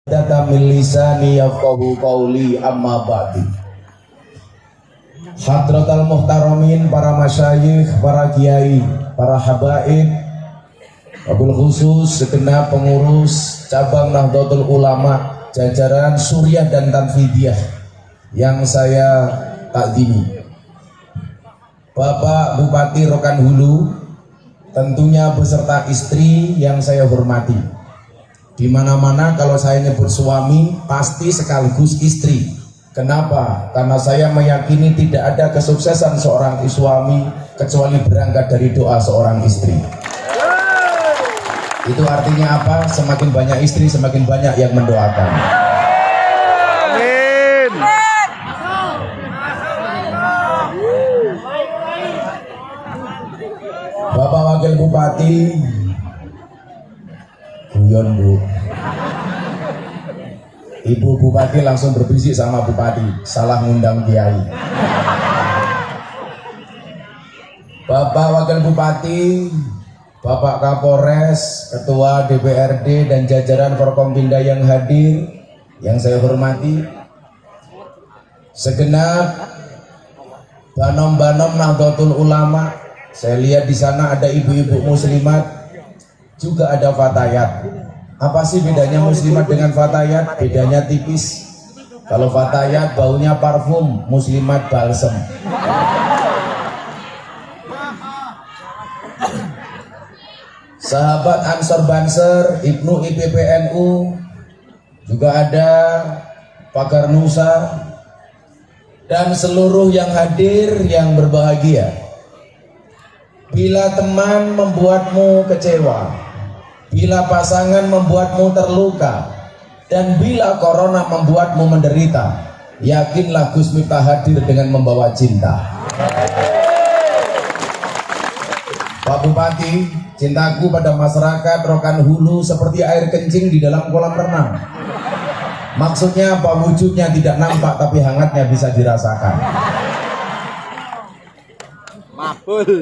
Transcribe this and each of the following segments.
Data min lisani yafqahu qawli amma ba'du. Hadratal muhtaramin, para masyayikh, para kiai, para habaib, wabil khusus segenap pengurus cabang Nahdlatul Ulama jajaran Suriah dan Tanfidiyah yang saya takdimi, Bapak Bupati Rokan Hulu, tentunya beserta istri yang saya hormati. Di mana-mana kalau saya nyebut suami pasti sekaligus istri. Kenapa? Karena saya meyakini tidak ada kesuksesan seorang suami kecuali berangkat dari doa seorang istri. Itu artinya apa? Semakin banyak istri, semakin banyak yang mendoakan. Amin. Bapak Wakil Bupati, guyon Bu. Ibu Bupati langsung berbisik sama Bupati, salah ngundang kiai. Bapak Wakil Bupati, Bapak Kapolres, Ketua DPRD dan jajaran Forkompinda yang hadir, yang saya hormati, segenap banom-banom Nahdlatul Ulama. Saya lihat di sana ada ibu-ibu muslimat, juga ada fatayat. Apa sih bedanya muslimat dengan fatayat? Bedanya tipis. Kalau fatayat baunya parfum, muslimat balsem. Sahabat Ansor Banser, Ibnu IPPNU, juga ada Pakar Nusa, dan seluruh yang hadir yang berbahagia. Bila teman membuatmu kecewa, bila pasangan membuatmu terluka, dan bila corona membuatmu menderita, yakinlah Gus Miftah hadir dengan membawa cinta. Pak Bupati, cintaku pada masyarakat Rokan Hulu seperti air kencing di dalam kolam renang. Maksudnya apa? Wujudnya tidak nampak tapi hangatnya bisa dirasakan.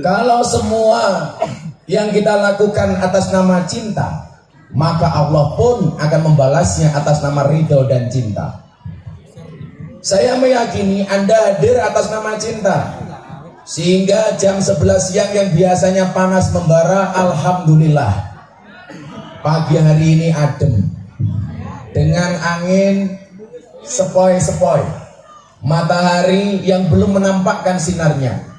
Kalau semua yang kita lakukan atas nama cinta, maka Allah pun akan membalasnya atas nama ridho dan cinta. Saya meyakini Anda hadir atas nama cinta, sehingga jam 11 siang yang biasanya panas membara, alhamdulillah pagi hari ini adem dengan angin sepoi-sepoi, matahari yang belum menampakkan sinarnya.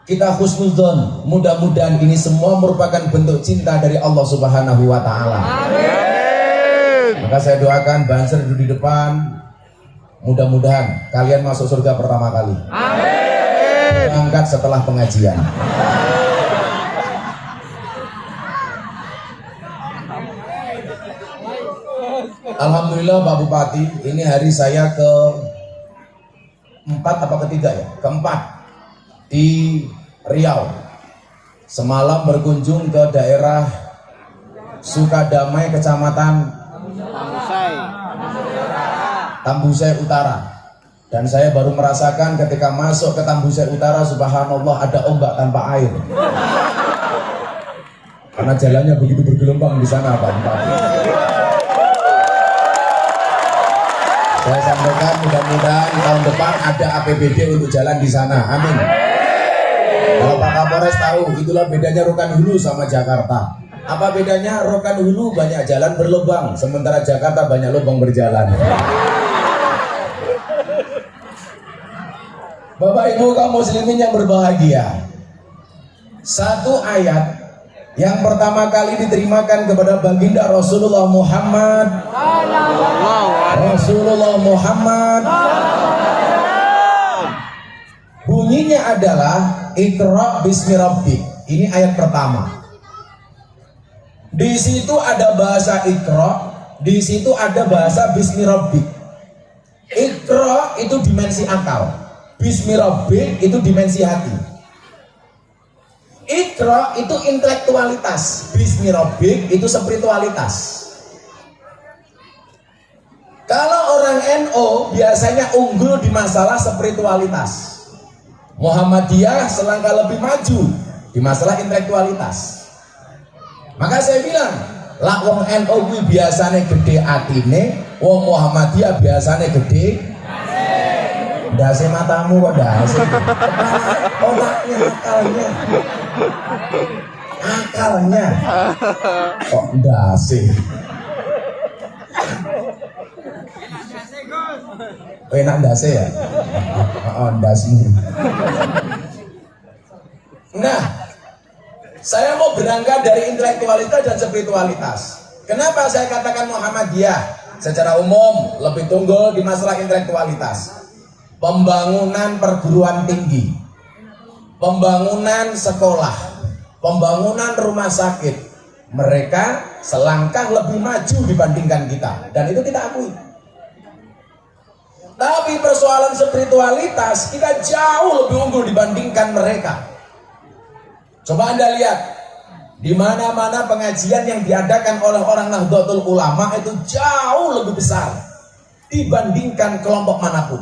Kita husnudzon, mudah-mudahan ini semua merupakan bentuk cinta dari Allah Subhanahu wa Ta'ala. Amin. Maka saya doakan Banser duduk di depan, mudah-mudahan kalian masuk surga pertama kali. Amin. Berangkat setelah pengajian. Alhamdulillah Pak Bupati, ini hari saya keempat apa ketiga ya? Keempat di Riau. Semalam berkunjung ke daerah Sukadamai, Kecamatan Tambusai Utara, dan saya baru merasakan ketika masuk ke Tambusai Utara, subhanallah, ada ombak tanpa air karena jalannya begitu bergelombang di sana Pak Bupati. Saya sampaikan mudah-mudahan tahun depan ada APBD untuk jalan di sana. Amin. Kalau Pak Kapolres tahu, itulah bedanya Rokan Hulu sama Jakarta. Apa bedanya? Rokan Hulu banyak jalan berlubang, sementara Jakarta banyak lubang berjalan. Bapak Ibu kaum muslimin yang berbahagia, satu ayat yang pertama kali diterimakan kepada baginda Rasulullah Muhammad, bunyinya adalah Iqra bismi rabbik. Ini ayat pertama. Di situ ada bahasa Iqra, di situ ada bahasa bismi rabbik. Iqra itu dimensi akal, bismi rabbik itu dimensi hati. Iqra itu intelektualitas, bismi rabbik itu spiritualitas. Kalau orang NO biasanya unggul di masalah spiritualitas, Muhammadiyah selangkah lebih maju di masalah intelektualitas. Maka saya bilang, Lah wong NU kuwi biasane gede atine, wong Muhammadiyah biasane gede ndase matamu kok ndase. Otaknya akalnya kok ndase. Enak ndase ya? Oh, ndasmu. Nah, saya mau berangkat dari intelektualitas dan spiritualitas. Kenapa saya katakan Muhammadiyah secara umum lebih tunggul di masalah intelektualitas? Pembangunan perguruan tinggi, pembangunan sekolah, pembangunan rumah sakit, mereka selangkah lebih maju dibandingkan kita, dan itu kita akui. Tapi persoalan spiritualitas kita jauh lebih unggul dibandingkan mereka. Coba Anda lihat, di mana-mana pengajian yang diadakan oleh orang Nahdlatul Ulama itu jauh lebih besar dibandingkan kelompok manapun.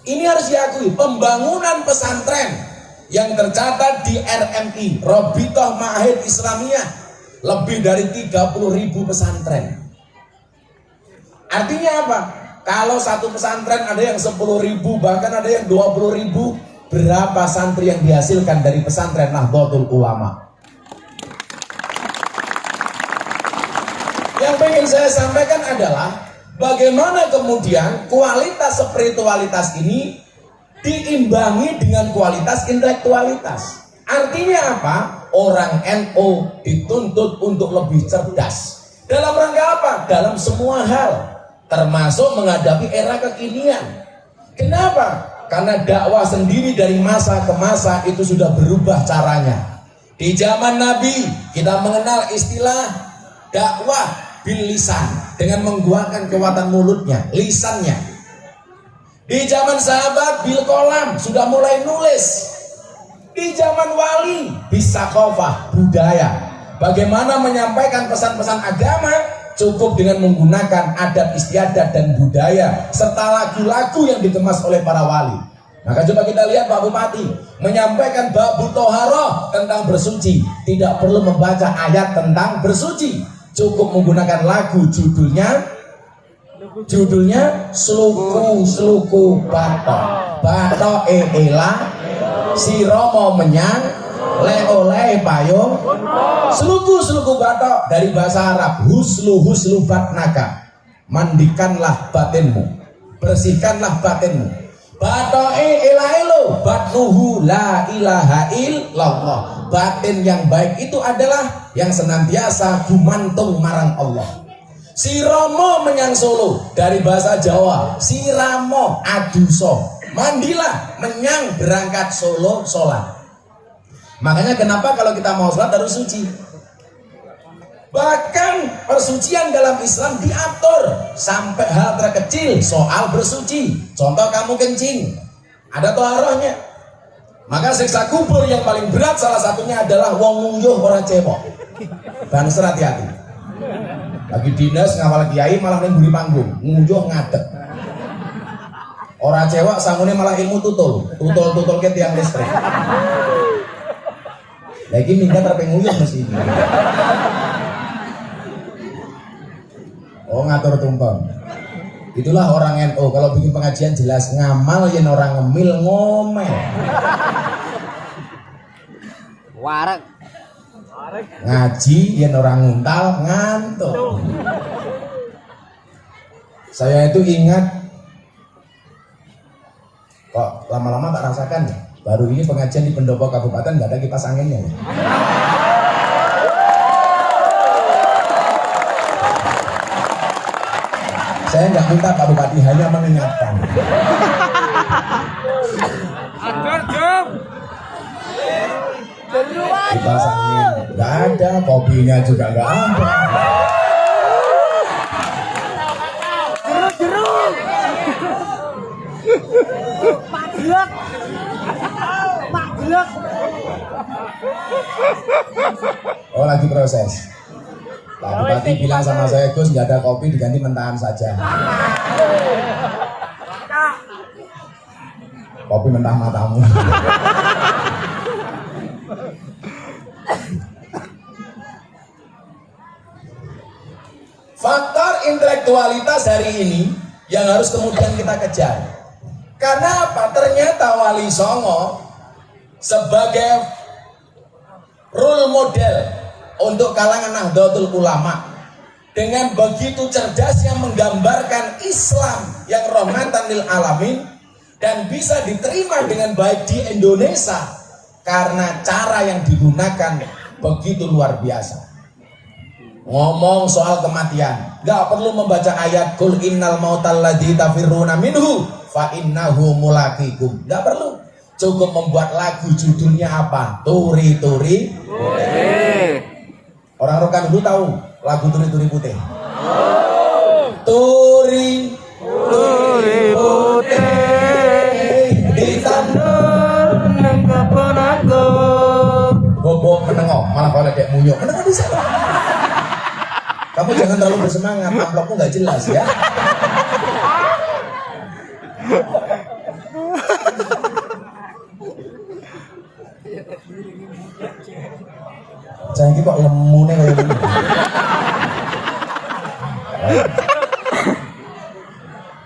Ini harus diakui, pembangunan pesantren yang tercatat di RMI, Robitoh Ma'ahid Islamiyah, lebih dari 30.000 pesantren. Artinya apa? Kalau satu pesantren ada yang 10.000, bahkan ada yang 20.000, berapa santri yang dihasilkan dari pesantren Nahdlatul Ulama? Yang pengen saya sampaikan adalah bagaimana kemudian kualitas spiritualitas ini diimbangi dengan kualitas intelektualitas. Artinya apa? Orang NU dituntut untuk lebih cerdas. Dalam rangka apa? Dalam semua hal, termasuk menghadapi era kekinian. Kenapa? Karena dakwah sendiri dari masa ke masa itu sudah berubah caranya. Di zaman Nabi kita mengenal istilah dakwah bil lisan, dengan menggunakan kekuatan mulutnya, lisannya. Di zaman sahabat bil kolam, sudah mulai nulis. Di zaman wali bisa kofah, budaya. Bagaimana menyampaikan pesan-pesan agama cukup dengan menggunakan adat istiadat dan budaya serta lagu-lagu yang dikemas oleh para wali. Maka coba kita lihat Pak Bupati menyampaikan bab toharoh tentang bersuci, tidak perlu membaca ayat tentang bersuci, cukup menggunakan lagu, judulnya sluku batok elah si romo menyang oleh payung sluku batok, dari bahasa Arab huslu batnaka, mandikanlah batinmu, bersihkanlah batinmu. Batoe ilahilo batnuhu la ilaha illallah, batin yang baik itu adalah yang senantiasa gumantung marang Allah. Si romo menyang Solo, dari bahasa Jawa si ramo aduso, mandilah menyang berangkat Solo sholat. Makanya kenapa kalau kita mau sholat harus suci. Bahkan persucian dalam Islam diatur sampai hal terkecil soal bersuci. Contoh kamu kencing, ada toharohnya. Maka siksa kubur yang paling berat salah satunya adalah wong nguyuh orang cebok. Bangsa hati-hati. Lagi dinas ngawal kiai malah nengguri panggung, nguyuh ngadeg. Orang cewek sangune malah ilmu tutul ke tiang listrik. Lagi minta terpenguyuh mesti. Oh, ngatur tumpeng. Itulah orang NU. Kalau bikin pengajian jelas, ngamal yen orang ngemil ngomel. Warek. Ngaji yen orang nguntal ngantuk. Saya itu ingat, kok lama-lama tak rasakan ya. Baru ini pengajian di pendopo kabupaten nggak ada kipas anginnya. Saya nggak minta Pak Bupati, hanya mengingatkan. Kipas angin nggak ada, kopinya juga nggak ada. Oh, lagi proses. Pak Bupati bilang sama saya, Gus nggak ada kopi, diganti mentahan saja. Kopi mentah matamu. Faktor intelektualitas hari ini yang harus kemudian kita kejar. Karena apa? Ternyata Wali Songo sebagai role model untuk kalangan Nahdlatul Ulama dengan begitu cerdas yang menggambarkan Islam yang rahmatan lil alamin dan bisa diterima dengan baik di Indonesia karena cara yang digunakan begitu luar biasa. Ngomong soal kematian, nggak perlu membaca ayat kul innal mautal ladzi tafirruna minhu fa innahu mulaqikum. Nggak perlu. Cukup membuat lagu judulnya apa? Turi Turi Putih. Orang rokan dulu tahu lagu Turi Turi Putih. Turi Turi Putih ditandur nang kebon aku. Bobo menengok malah kalau dek munyuk. Kenapa bisa? Kamu jangan terlalu bersemangat, amplopmu nggak jelas ya. Saya ini kok lemu nih kayak gini.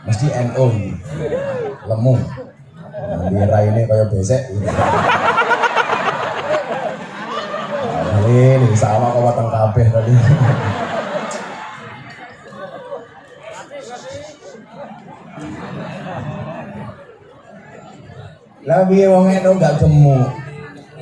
Mesti NO ini lemu. Biar ini kayak besek. Ini sama kau watang kabeh tadi. Lah piye wong eno gak gemuk.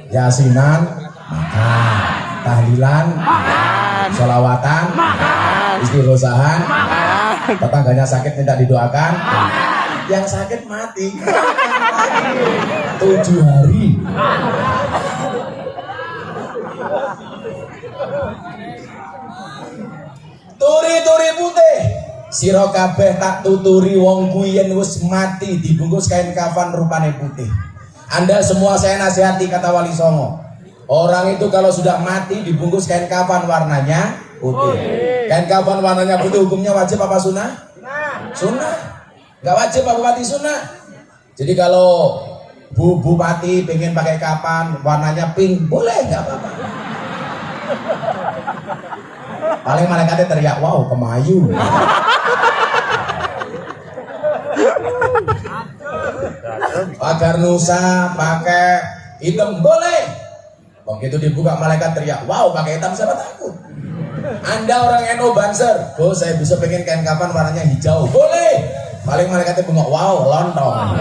Yasinan makan, tahlilan makan, sholawatan makan, istighosahan makan, tetangganya sakit minta didoakan makan, yang sakit mati 7 hari. Turi-turi putih sira kabeh tak tuturi wong kuwi yen wis mati dibungkus kain kafan rupane putih. Anda semua saya nasihati, kata Wali Songo, orang itu kalau sudah mati dibungkus kain kafan warnanya putih. Kain kafan warnanya putih hukumnya wajib apa sunnah? Sunnah. Gak wajib apa bupati sunnah. Jadi kalau bupati pengen pakai kafan warnanya pink, boleh, gak apa-apa. Paling malaikatnya teriak, wow kemayu. Pagar nusa pakai hitam boleh. Begitu dibuka malaikat teriak, wow pakai hitam siapa takut. Anda orang NU Banser, oh saya bisa pengen kain kafan warnanya hijau, boleh. Paling malaikatnya bengok, wow lontong.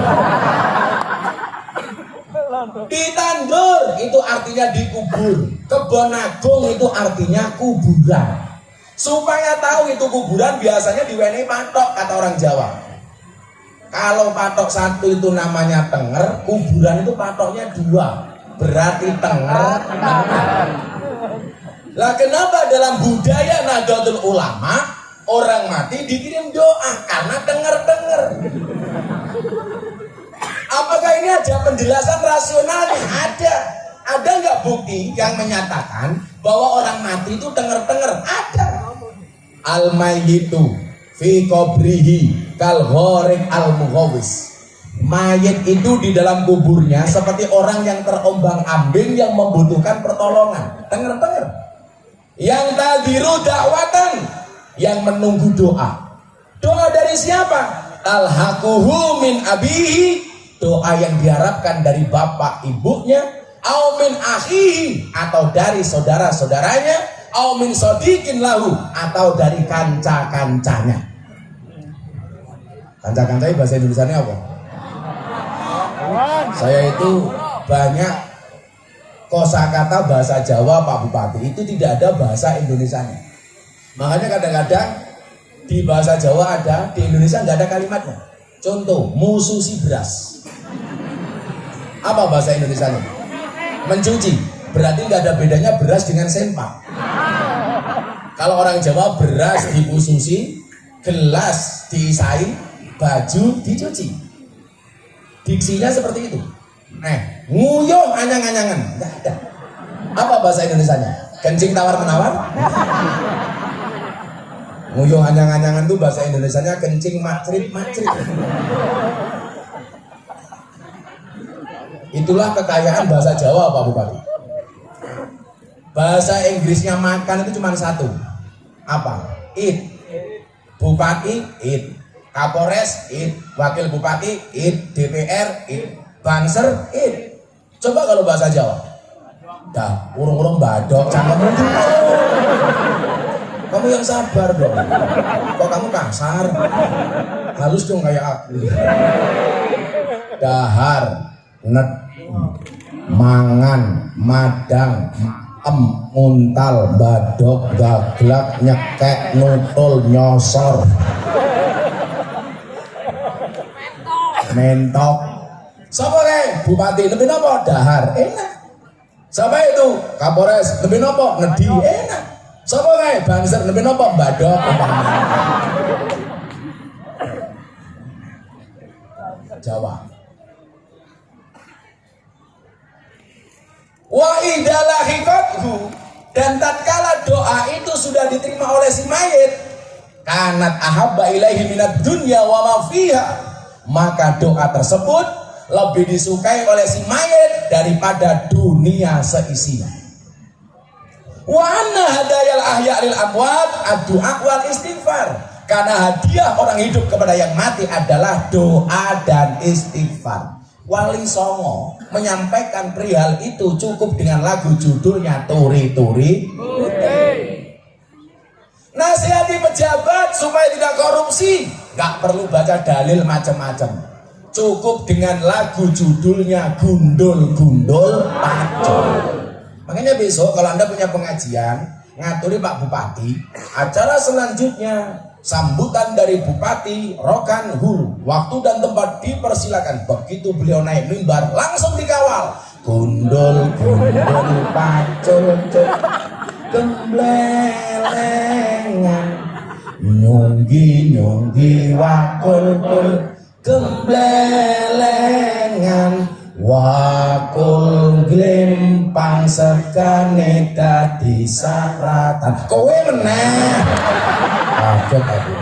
Ditandur itu artinya dikubur. Kebon Agung itu artinya kuburan. Supaya tahu itu kuburan biasanya diwenehi patok, kata orang Jawa. Kalau patok satu itu namanya tenger, kuburan itu patoknya 2, berarti tenger. Lah kenapa dalam budaya Nahdlatul Ulama orang mati dikirim doa karena denger. Apakah ini ada penjelasan rasionalnya? Ada nggak bukti yang menyatakan bahwa orang mati itu denger? Ada. Al-mayyitu fi qabrihi kal gharik al-mughawis. Mayit itu di dalam kuburnya seperti orang yang terombang-ambing yang membutuhkan pertolongan. Denger. Yang tadiru dakwatan, yang menunggu doa. Doa dari siapa? Talhaquhu min abihi, doa yang diharapkan dari bapak ibunya, au min akhihi, atau dari saudara-saudaranya, au min sodikin lahu, atau dari kanca-kancanya. Kanca-kancanya bahasa Indonesianya apa? Saya itu banyak kosakata bahasa Jawa Pak Bupati, itu tidak ada bahasa Indonesianya. Makanya kadang-kadang di bahasa Jawa ada, di Indonesia nggak ada kalimatnya. Contoh, mususi beras. Apa bahasa Indonesianya? Mencuci. Berarti nggak ada bedanya beras dengan sempak. Kalau orang Jawa beras diususi, gelas diisai, baju dicuci. Diksinya seperti itu. Nguyuh anyang-anyangan, nggak ada. Apa bahasa Indonesianya? Kencing tawar-menawar? Nguyuh anyang-anyangan itu bahasa Indonesianya kencing macrit-macrit. Itulah kekayaan bahasa Jawa Pak Bupati. Bahasa Inggrisnya makan itu cuma satu. Apa? Eat. Bupati id, Kapolres id, Wakil Bupati id, DPR id, Banser id. Coba kalau bahasa Jawa. Dah, urung-urung badok, cangkemmu itu. Kamu yang sabar dong. Kok kamu kasar? Halus dong kayak aku. Dahar, net, mangan, madang, muntal, badok, gaglak, nyekek, nutul, nyosor, mentok. Siapa kayak bupati lebih nopo? Dahar, enak. Siapa itu? Kapolres lebih nopo? Ngedi, enak. Siapa kayak Banser lebih nopo? Badok. Jawa. Wa idalahikathu, dan tatkala doa itu sudah diterima oleh si mayit, kanat ahabba ilaihi minad dunya wa ma fiha, maka doa tersebut lebih disukai oleh si mayit daripada dunia seisinya. Wa anna hadayal ahya lil amwat ad-du'a wal istighfar, karena hadiah orang hidup kepada yang mati adalah doa dan istighfar. Wali Songo menyampaikan perihal itu cukup dengan lagu judulnya Turi Turi. Nasihati pejabat supaya tidak korupsi, nggak perlu baca dalil macam-macam. Cukup dengan lagu judulnya Gundul Gundul Pacul. Makanya besok kalau Anda punya pengajian, ngaturi Pak Bupati, acara selanjutnya sambutan dari Bupati Rokan Hulu, waktu dan tempat dipersilakan. Begitu beliau naik mimbar langsung dikawal. Gundul gundul pacul gemblelengan, nyunggi nyunggi wakul kul gemblelengan, wakul glimpang sekane dadi saratan. Kowe meneh kaget aku.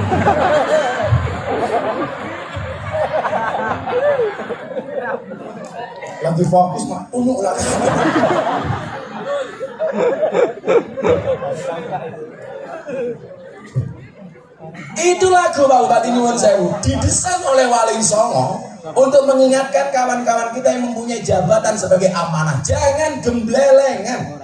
Lagi fokus mak unuk lah. Itu lagu Pak Bupati Nyuwun Sewu didesain oleh Wali Songo untuk mengingatkan kawan-kawan kita yang mempunyai jabatan sebagai amanah, jangan gemblelengan,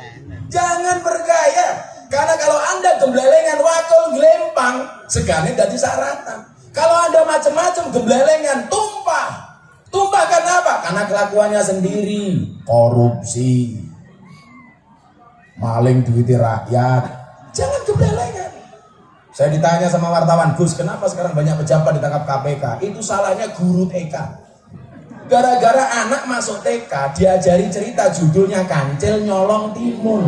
jangan bergaya. Karena kalau Anda gemblelengan, wakul glempang, segane dadi saratan. Kalau Anda macam-macam gemblelengan, tumpah. Tumpah karena apa? Karena kelakuannya sendiri, korupsi, maling duit rakyat. Jangan gemblelengan. Saya ditanya sama wartawan, Gus, kenapa sekarang banyak pejabat ditangkap KPK? Itu salahnya guru TK. Gara-gara anak masuk TK diajari cerita judulnya Kancil Nyolong Timun.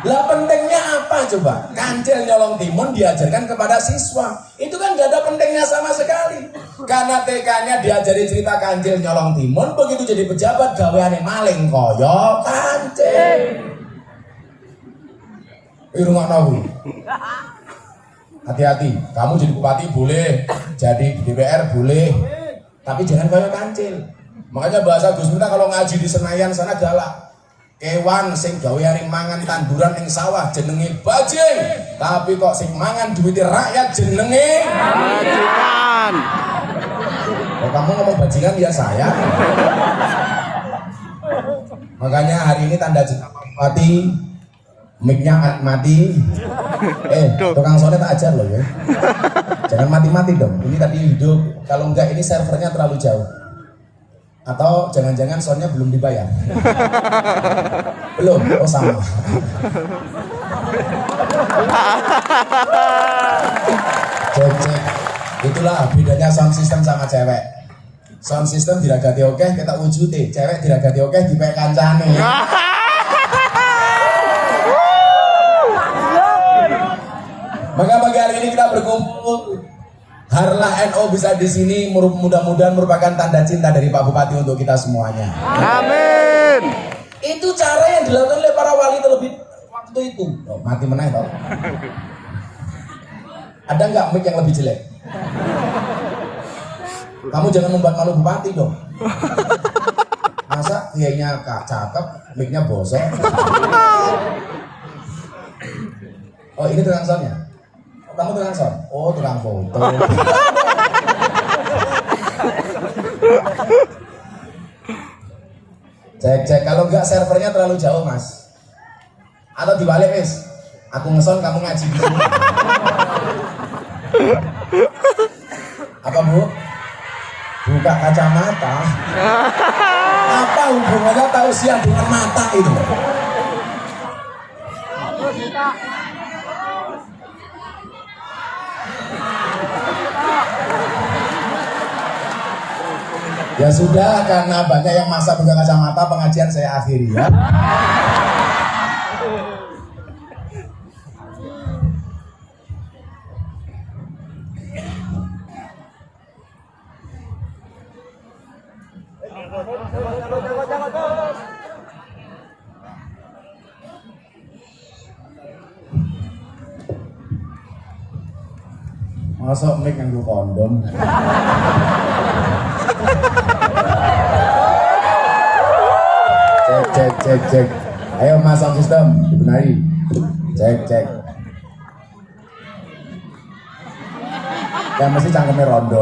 Lah pentingnya apa coba? Kancil nyolong timun diajarkan kepada siswa. Itu kan gak ada pentingnya sama sekali. Karena TK-nya diajari cerita kancil nyolong timun, begitu jadi pejabat gaweane maling koyo kancil. Irungokno. Hati-hati, kamu jadi bupati boleh, jadi DPR boleh, tapi jangan koyo kancil. Makanya bahasa Gus Miftah kalau ngaji di Senayan sana galak. Kewan sing gaweane mangan tanduran ing sawah jenenge bajing, tapi kok sing mangan duit rakyat jenenge bajingan. Oh, kamu ngomong bajingan ya saya. Makanya hari ini tanda cinta mati, mic-nya mati. Tukang sone tak ajar loh ya. Jangan mati-mati dong. Ini tadi hidup. Kalau enggak ini servernya terlalu jauh. Atau jangan-jangan soundnya belum dibayar. Belum, oh sama. Cek. Itulah bedanya sound system sama cewek. Sound system diragati oke, kita wujudi. Cewek diragati oke, dipek kancane. Maka pagi hari ini kita berkumpul. Harlah NO bisa di sini, mudah-mudahan merupakan tanda cinta dari Pak Bupati untuk kita semuanya. Amin. Itu cara yang dilakukan oleh para wali terlebih waktu itu. Oh, mati menang toh. Ada nggak mic yang lebih jelek? Kamu jangan membuat malu Bupati dong. Masa kayaknya cakep, mic-nya bosok. Oh ini tukang soundnya. Kamu tukang son? Oh, tukang foto. Cek, kalau enggak servernya terlalu jauh mas. Atau dibalik wis, aku ngeson kamu ngaji di sini. Apa bu? Buka kacamata. Apa hubungannya tausiah dengan mata itu? Ya sudah, karena banyak yang masa buka kacamata, pengajian saya akhiri ya. Masa mic nganggo kondom. Cek. Ayo mas sound system, dibenahi. Cek. Ya mesti cangkemnya rondo.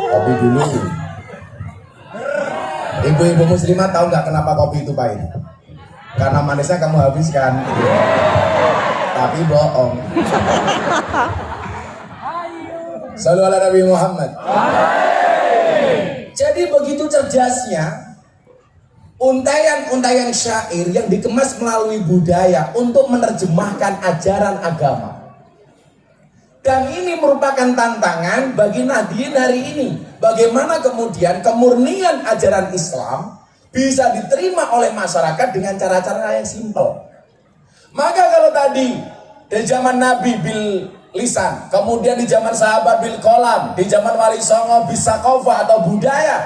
Kopi dulu. Ibu-ibu muslimat tahu nggak kenapa kopi itu pahit? Karena manisnya kamu habiskan. Tapi bohong. Sallu ala Nabi Muhammad. Jadi begitu cerdasnya untayan-untayan syair yang dikemas melalui budaya untuk menerjemahkan ajaran agama. Dan ini merupakan tantangan bagi Nahdien hari ini. Bagaimana kemudian kemurnian ajaran Islam bisa diterima oleh masyarakat dengan cara-cara yang simpel. Maka kalau tadi di zaman Nabi bil lisan, kemudian di zaman sahabat bil kolam, di zaman Wali Songo bisa kofa atau budaya,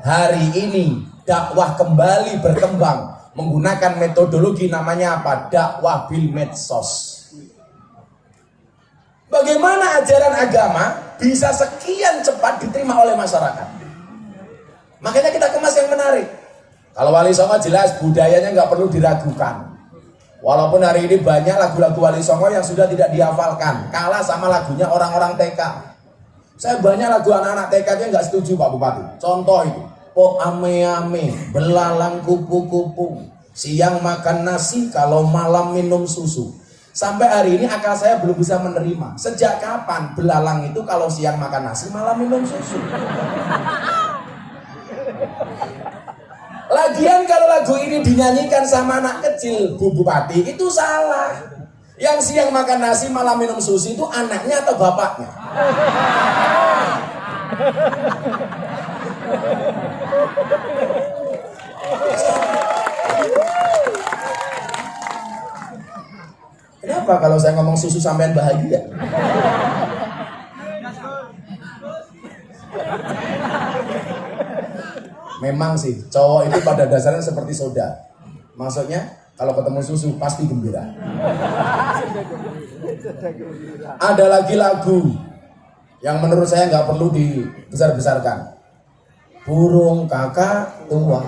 hari ini dakwah kembali berkembang menggunakan metodologi namanya apa? Dakwah bil medsos. Bagaimana ajaran agama bisa sekian cepat diterima oleh masyarakat? Makanya kita kemas yang menarik. Kalau Wali Songo jelas budayanya nggak perlu diragukan. Walaupun hari ini banyak lagu-lagu Wali Songo yang sudah tidak dihafalkan, kalah sama lagunya orang-orang TK. Saya banyak lagu anak-anak TK yang nggak setuju Pak Bupati. Contoh itu, po ame-ame, belalang kupu-kupu, siang makan nasi, kalau malam minum susu. Sampai hari ini akal saya belum bisa menerima. Sejak kapan belalang itu kalau siang makan nasi, malam minum susu? Lagian kalau lagu ini dinyanyikan sama anak kecil, Bu Bupati, itu salah. Yang siang makan nasi malam minum susu itu anaknya atau bapaknya? Kenapa kalau saya ngomong susu sampean bahagia? Memang sih, cowok itu pada dasarnya seperti soda. Maksudnya, kalau ketemu susu pasti gembira. Ada lagi lagu yang menurut saya nggak perlu dibesar-besarkan. Burung kakak tua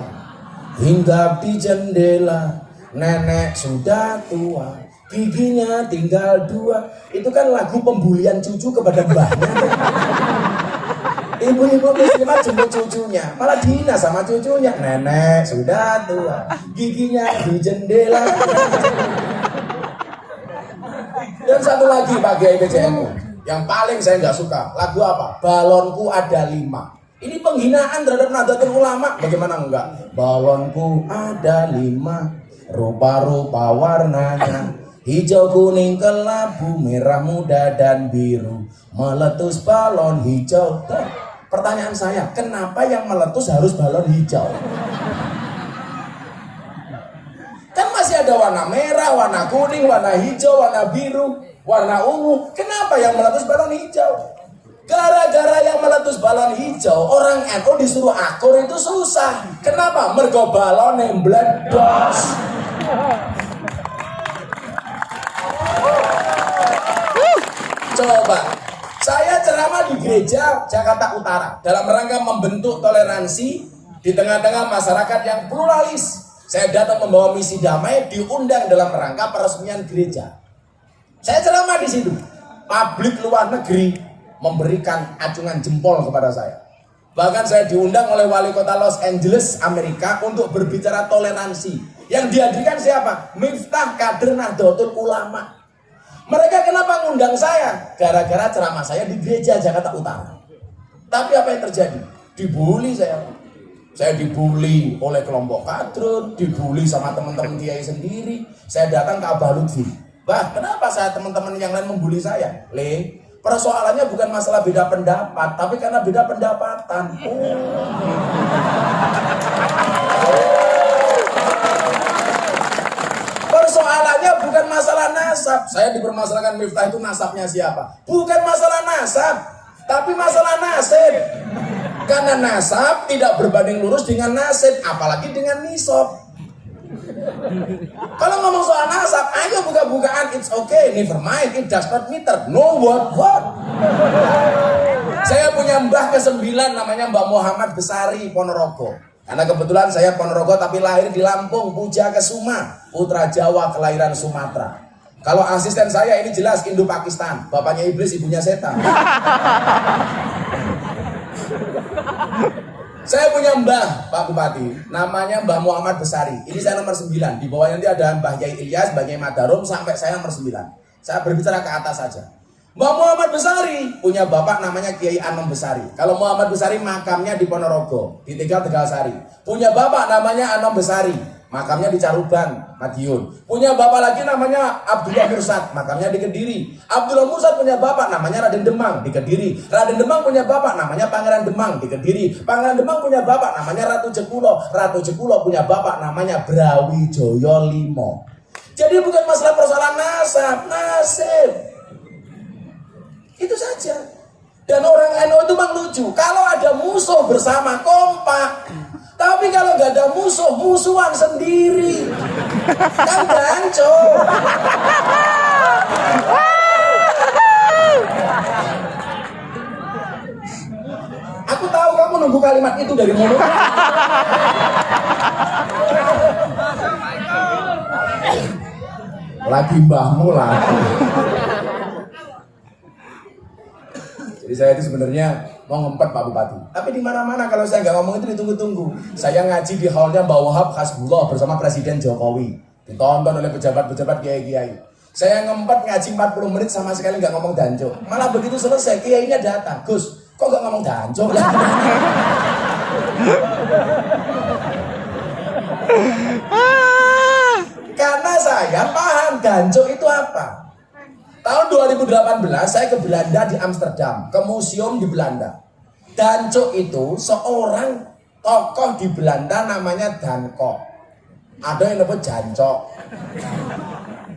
hinggap di jendela, nenek sudah tua, giginya tinggal 2. Itu kan lagu pembulian cucu kepada mbahnya. Ibu-ibu muslimat jemput cucunya, malah dihina sama cucunya. Nenek sudah tua, giginya di jendela. Dan satu lagi Pak Kiai PCNU, yang paling saya nggak suka, lagu apa? Balonku ada 5. Ini penghinaan terhadap Nahdlatul Ulama. Bagaimana enggak? Balonku ada 5, rupa-rupa warnanya, hijau, kuning, kelabu, merah muda, dan biru. Meletus balon hijau. Pertanyaan saya, kenapa yang meletus harus balon hijau? Kan masih ada warna merah, warna kuning, warna hijau, warna biru, warna ungu. Kenapa yang meletus balon hijau? Gara-gara yang meletus balon hijau, orang NU disuruh akur itu susah. Kenapa? Mergo balon yang meledos. Coba, saya ceramah di gereja Jakarta Utara dalam rangka membentuk toleransi di tengah-tengah masyarakat yang pluralis. Saya datang membawa misi damai, diundang dalam rangka peresmian gereja. Saya ceramah di situ. Publik luar negeri memberikan acungan jempol kepada saya. Bahkan saya diundang oleh wali kota Los Angeles, Amerika untuk berbicara toleransi. Yang dihadirkan siapa? Miftah Kader Nahdlatul Ulama. Mereka kenapa ngundang saya? Gara-gara ceramah saya di gereja Jakarta Utara. Tapi apa yang terjadi? Dibully saya. Saya dibully oleh kelompok kadrun, dibully sama teman-teman kiai sendiri. Saya datang ke Abah Lutfi. Bah, kenapa saya teman-teman yang lain membuli saya? Persoalannya bukan masalah beda pendapat, tapi karena beda pendapatan. Persoalannya bukan masalah nasab. Saya dipermasalahkan Miftah itu nasabnya siapa? Bukan masalah nasab, tapi masalah nasib. Karena nasab tidak berbanding lurus dengan nasib, apalagi dengan nisab. Kalau ngomong soal nasab, ayo buka-bukaan, it's okay, never mind, it does not matter. No what? Saya punya mbah ke-9 namanya Mbah Muhammad Besari Ponorogo. Karena kebetulan saya Ponorogo tapi lahir di Lampung, Puja Kesuma, putra Jawa kelahiran Sumatera. Kalau asisten saya ini jelas Indo-Pakistan, bapaknya iblis, ibunya setan. Saya punya mbah, Pak Bupati, namanya Mbah Muhammad Besari. Ini saya nomor 9. Di bawah nanti ada Mbah Yai Ilyas, Mbah Yai Madarum, sampai saya nomor 9. Saya berbicara ke atas saja. Mbah Muhammad Besari punya bapak namanya Kiai Anom Besari. Kalau Muhammad Besari makamnya di Ponorogo, di Tegal-Tegalsari. Punya bapak namanya Anom Besari, makamnya di Caruban, Madiun. Punya bapak lagi namanya Abdullah Mursad, makamnya di Kediri. Abdullah Mursad punya bapak namanya Raden Demang di Kediri. Raden Demang punya bapak namanya Pangeran Demang di Kediri. Pangeran Demang punya bapak namanya Ratu Jekulo. Ratu Jekulo punya bapak namanya Brawijaya Limo. Jadi bukan masalah persoalan nasib. Itu saja. Dan orang NU itu memang lucu. Kalau ada musuh bersama kompak. Tapi kalau nggak ada musuh, musuhan sendiri. Kan ganco. Aku tahu kamu nunggu kalimat itu dari mulut. Lagi mbahmu lagi. Jadi saya itu sebenarnya mau ngempet Pak Bupati. Tapi di mana-mana kalau saya nggak ngomong itu ditunggu-tunggu. Saya ngaji di hallnya Mbak Wahab Hasbullah bersama Presiden Jokowi. Ditonton oleh pejabat-pejabat kiai-kiai. Saya ngempet ngaji 40 menit sama sekali nggak ngomong danco. Malah begitu selesai kiainya datang. Gus, kok nggak ngomong danco? Karena saya paham danco itu apa. Tahun 2018 saya ke Belanda di Amsterdam, ke museum di Belanda. Danco itu seorang tokoh di Belanda namanya Danko. Ada yang disebut Jancok.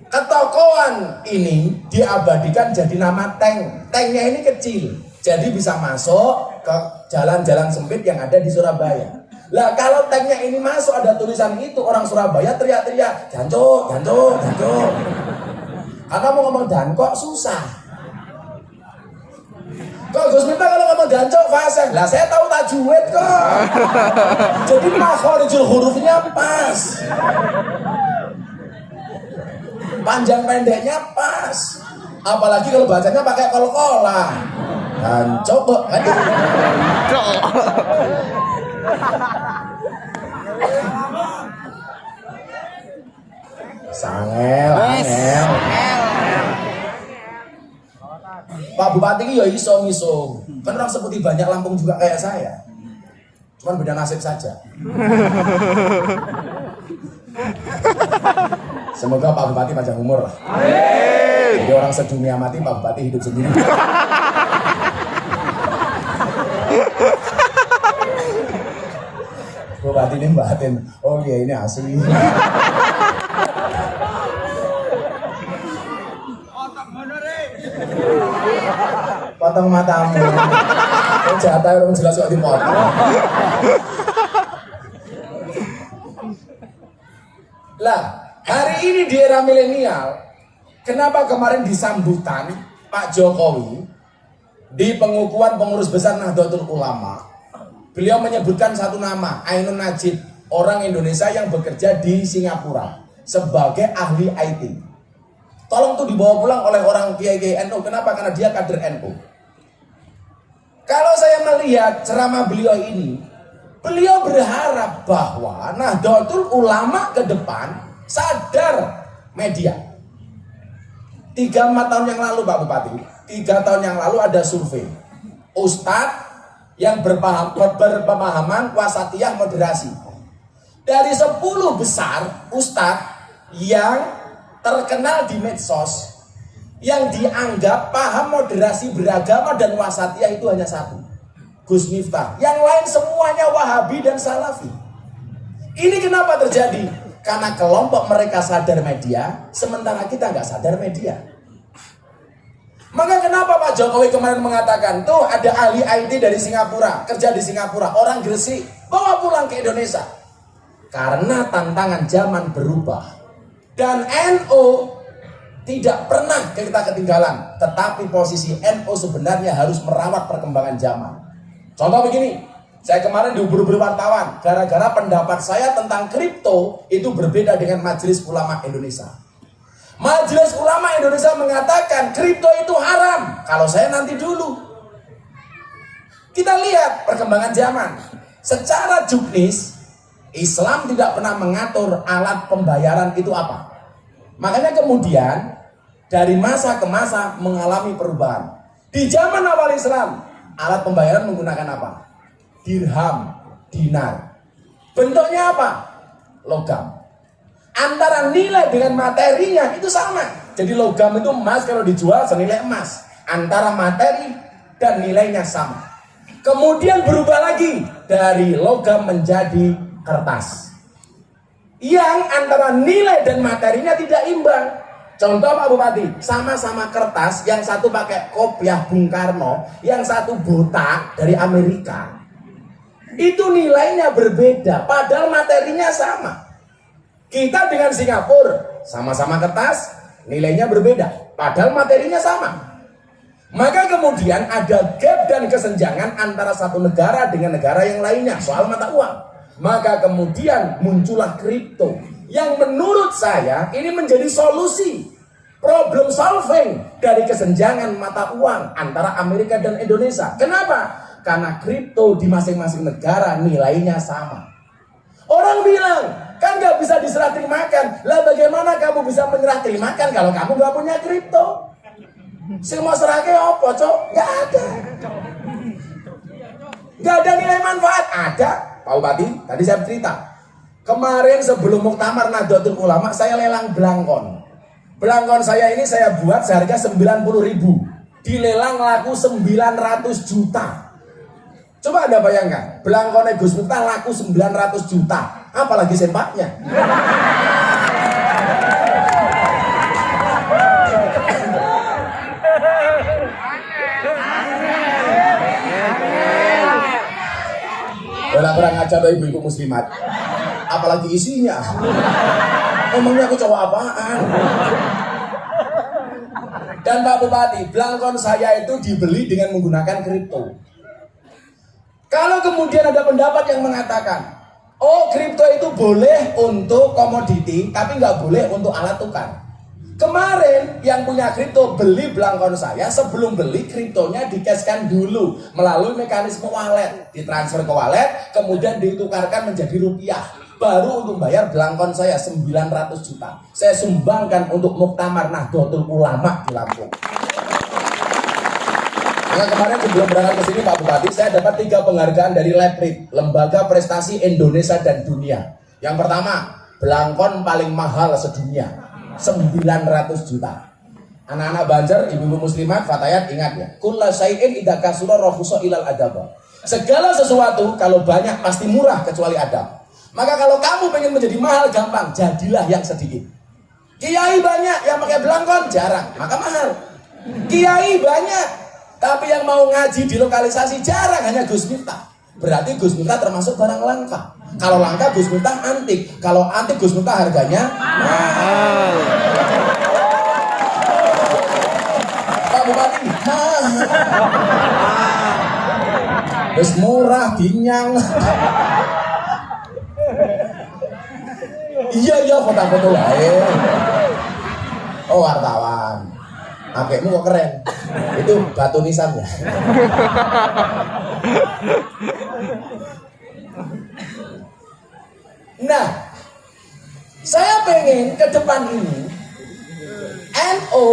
Ketokohan ini diabadikan jadi nama tank. Tanknya ini kecil, jadi bisa masuk ke jalan-jalan sempit yang ada di Surabaya. Lah kalau tanknya ini masuk ada tulisan itu, orang Surabaya teriak-teriak, Jancok, Jancok, Jancok. Karena mau ngomong Danko susah. Kok Gus Miftah kalau ngomong Dancok fasih? Lah saya tahu tajwid kok. Jadi makhorijul hurufnya pas. Panjang pendeknya pas. Apalagi kalau bacanya pakai kol-kolah. Dancok kok. Sangel, angel. Pak Bupati ini ya iso. Kan orang seperti banyak Lampung juga kayak saya. Cuman beda nasib saja. Semoga Pak Bupati panjang umur lah. Amin. Jadi orang sedunia mati, Pak Bupati hidup sendiri. Bupati ini batin. Oh iya ini asli. Potong matamu. Jatah orang jelas kok dipotong. Lah, hari ini di era milenial, kenapa kemarin di sambutan Pak Jokowi di pengukuhan pengurus besar Nahdlatul Ulama, beliau menyebutkan satu nama, Ainun Najib. orang Indonesia yang bekerja di Singapura sebagai ahli IT. Tolong tuh dibawa pulang oleh orang kiai-kiai NU. Kenapa? Karena dia kader NU. Kalau saya melihat ceramah beliau ini, beliau berharap bahwa Nahdlatul Ulama ke depan sadar media. 3-4 tahun yang lalu Pak Bupati, 3 tahun yang lalu ada survei Ustadz yang berpemahaman wasatiyah moderasi. Dari 10 besar Ustadz yang terkenal di medsos, yang dianggap paham moderasi beragama dan wasatiyah itu hanya 1, Gus Miftah. Yang lain semuanya Wahabi dan Salafi. Ini kenapa terjadi? Karena kelompok mereka sadar media, sementara kita nggak sadar media. Maka kenapa Pak Jokowi kemarin mengatakan, tuh ada ahli IT dari Singapura, kerja di Singapura, orang Gresik, bawa pulang ke Indonesia. Karena tantangan zaman berubah. Dan NU tidak pernah kita ketinggalan, tetapi posisi NU sebenarnya harus merawat perkembangan zaman. Contoh begini, saya kemarin dihubungi wartawan gara-gara pendapat saya tentang kripto itu berbeda dengan Majelis Ulama Indonesia. Majelis Ulama Indonesia mengatakan kripto itu haram. Kalau saya nanti dulu. Kita lihat perkembangan zaman. Secara juknis, Islam tidak pernah mengatur alat pembayaran itu apa. Makanya kemudian dari masa ke masa mengalami perubahan. Di zaman awal Islam, alat pembayaran menggunakan apa? Dirham, dinar. Bentuknya apa? Logam. Antara nilai dengan materinya itu sama. Jadi logam itu emas kalau dijual senilai emas. Antara materi dan nilainya sama. Kemudian berubah lagi dari logam menjadi kertas. Yang antara nilai dan materinya tidak imbang. Contoh Pak Bupati, sama-sama kertas, yang satu pakai kopiah Bung Karno, yang satu botak dari Amerika. Itu nilainya berbeda, padahal materinya sama. Kita dengan Singapura, sama-sama kertas, nilainya berbeda, padahal materinya sama. Maka kemudian ada gap dan kesenjangan antara satu negara dengan negara yang lainnya soal mata uang. Maka kemudian muncullah kripto yang menurut saya ini menjadi solusi problem solving dari kesenjangan mata uang antara Amerika dan Indonesia. Kenapa? Karena kripto di masing-masing negara nilainya sama. Orang bilang, kan gak bisa diserah terimakan. Lah bagaimana kamu bisa menyerah terimakan kalau kamu gak punya kripto? Semua serahnya apa, Cok? Gak ada. Gak ada nilai manfaat. Ada, Pak Bupati, tadi saya cerita. Kemarin sebelum Muktamar Nahdlatul Ulama, saya lelang belangkon. Belangkon saya ini saya buat seharga 90.000. Dilelang laku 900 juta. Coba Anda bayangkan, belangkonnya Gus Miftah laku 900 juta. Apalagi sempaknya. Kurang ajar ibu-ibu muslimat. Apalagi isinya. Emangnya aku cowok apaan? Dan Pak Bupati, belangkon saya itu dibeli dengan menggunakan kripto. Kalau kemudian ada pendapat yang mengatakan, oh kripto itu boleh untuk komoditi, tapi nggak boleh untuk alat tukar. Kemarin yang punya kripto beli belangkon saya, sebelum beli kriptonya dikaskan dulu melalui mekanisme wallet, ditransfer ke wallet, kemudian ditukarkan menjadi rupiah. Baru untuk bayar belangkon saya 900 juta. Saya sumbangkan untuk Muktamar Nahdlatul Ulama di Lampung. Nah, kemarin sebelum berangkat ke sini Pak Bupati, saya dapat 3 penghargaan dari LEPRID, Lembaga Prestasi Indonesia dan Dunia. Yang pertama, belangkon paling mahal sedunia, 900 juta. Anak-anak Banjar, ibu-ibu muslimat, fatayat ingat ya. Kulla syai'in idza kasura rahusa ilal adab. Segala sesuatu kalau banyak pasti murah kecuali adab. Maka kalau kamu pengen menjadi mahal gampang, jadilah yang sedikit. Kiai banyak yang pakai belangkon jarang, maka mahal. Kiai banyak, tapi yang mau ngaji di lokalisasi jarang, hanya Gus Miftah. Berarti Gus Miftah termasuk barang langka. Kalau langka Gus Miftah antik, kalau antik Gus Miftah harganya mahal. Pak Bupati, mahal. Terus murah, dinyang. Iya foto-foto wae. Oh wartawan. Akekmu kok keren. Itu batu nisan ya. Nah, saya pengen ke depan ini NU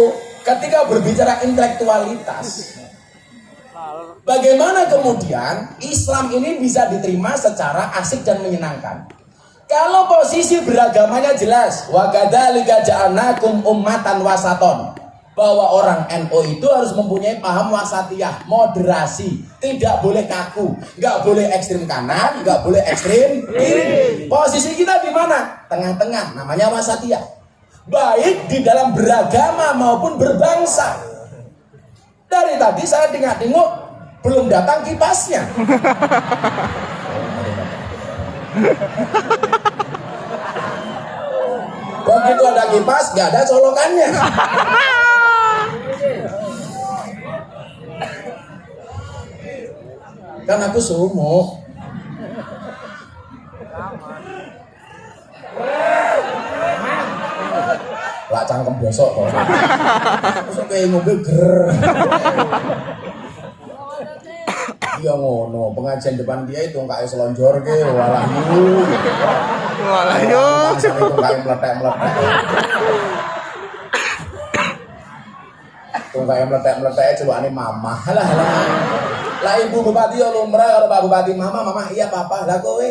ketika berbicara intelektualitas, bagaimana kemudian Islam ini bisa diterima secara asik dan menyenangkan. Kalau posisi beragamanya jelas, wa kadzalika ja'alnakum ummatan wasaton, bahwa orang NU itu harus mempunyai paham wasatiyah, moderasi, tidak boleh kaku, nggak boleh ekstrim kanan, nggak boleh ekstrim kiri. Posisi kita di mana? Tengah-tengah, namanya wasatiyah. Baik di dalam beragama maupun berbangsa. Dari tadi saya tengok belum datang kipasnya. Begitu ada kipas, nggak ada colokannya. Kan aku sumo. Lah cangkem bosok kok. Terus kayak ngombe ger. Iya ngono, pengajian depan dia itu kayak selonjor ke, walah yu. Walah yuk. Masa itu kayak meletek-meletek. Tuh kayak meletek-meletek coba nih mama. Halah. Lah ibu bupati yo lumrah karo Pak Bupati, mama iya papa. Lah kowe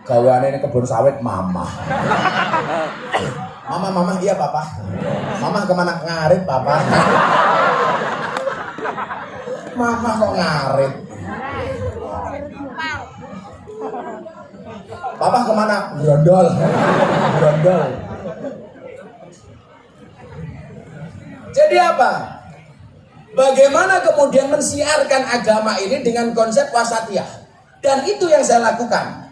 gaweane ning kebun sawit mama. Mama iya papa. Mama kemana ngarit papa? Mama kok ngarit? Papa kemana? Brondol. Jadi apa? Bagaimana kemudian mensiarkan agama ini dengan konsep wasatiyah? Dan itu yang saya lakukan.